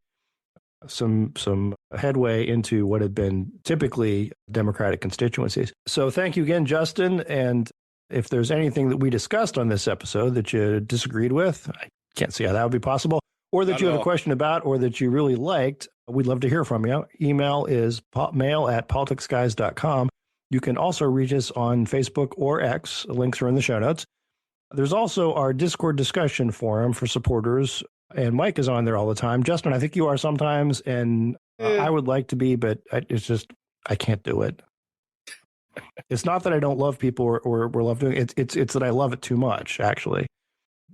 some headway into what had been typically Democratic constituencies. So thank you again, Justin. And if there's anything that we discussed on this episode that you disagreed with, I can't see how that would be possible, or that you have a question about, or that you really liked, we'd love to hear from you. Email is mail@politicsguys.com. You can also reach us on Facebook or X. Links are in the show notes. There's also our Discord discussion forum for supporters, and Mike is on there all the time. Justin, I think you are sometimes, and I would like to be, but it's just, I can't do it. It's not that I don't love people or love doing it. It's that I love it too much, actually.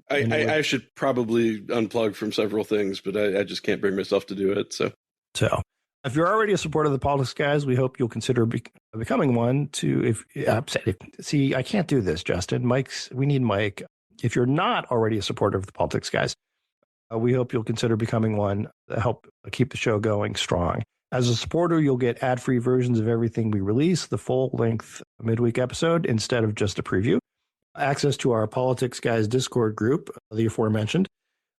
I should probably unplug from several things, but I just can't bring myself to do it. So if you're already a supporter of the Politics Guys, we hope you'll consider becoming one. See, I can't do this, Justin. We need Mike. If you're not already a supporter of the Politics Guys, we hope you'll consider becoming one to help keep the show going strong. As a supporter, you'll get ad-free versions of everything we release, the full-length midweek episode instead of just a preview, access to our Politics Guys Discord group, the aforementioned,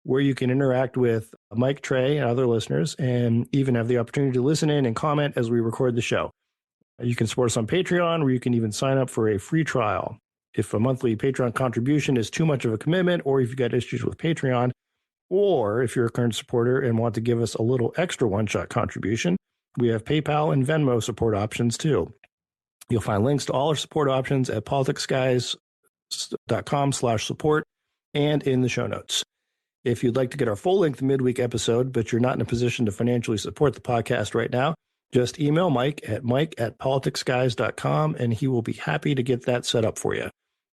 where you can interact with Mike, Trey, and other listeners, and even have the opportunity to listen in and comment as we record the show. You can support us on Patreon, where you can even sign up for a free trial. If a monthly Patreon contribution is too much of a commitment, or if you've got issues with Patreon, or if you're a current supporter and want to give us a little extra one-shot contribution, we have PayPal and Venmo support options too. You'll find links to all our support options at politicsguys.com/support and in the show notes. If you'd like to get our full-length midweek episode, but you're not in a position to financially support the podcast right now, just email Mike at mike@politicsguys.com, and he will be happy to get that set up for you.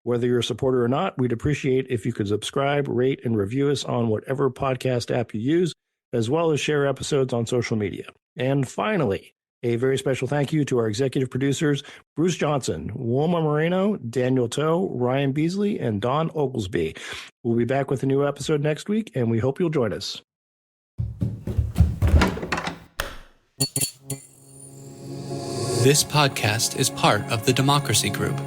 Whether you're a supporter or not, we'd appreciate if you could subscribe, rate, and review us on whatever podcast app you use, as well as share episodes on social media. And finally, a very special thank you to our executive producers, Bruce Johnson, Wilma Moreno, Daniel Toe, Ryan Beasley, and Don Oglesby. We'll be back with a new episode next week, and we hope you'll join us. This podcast is part of the Democracy Group,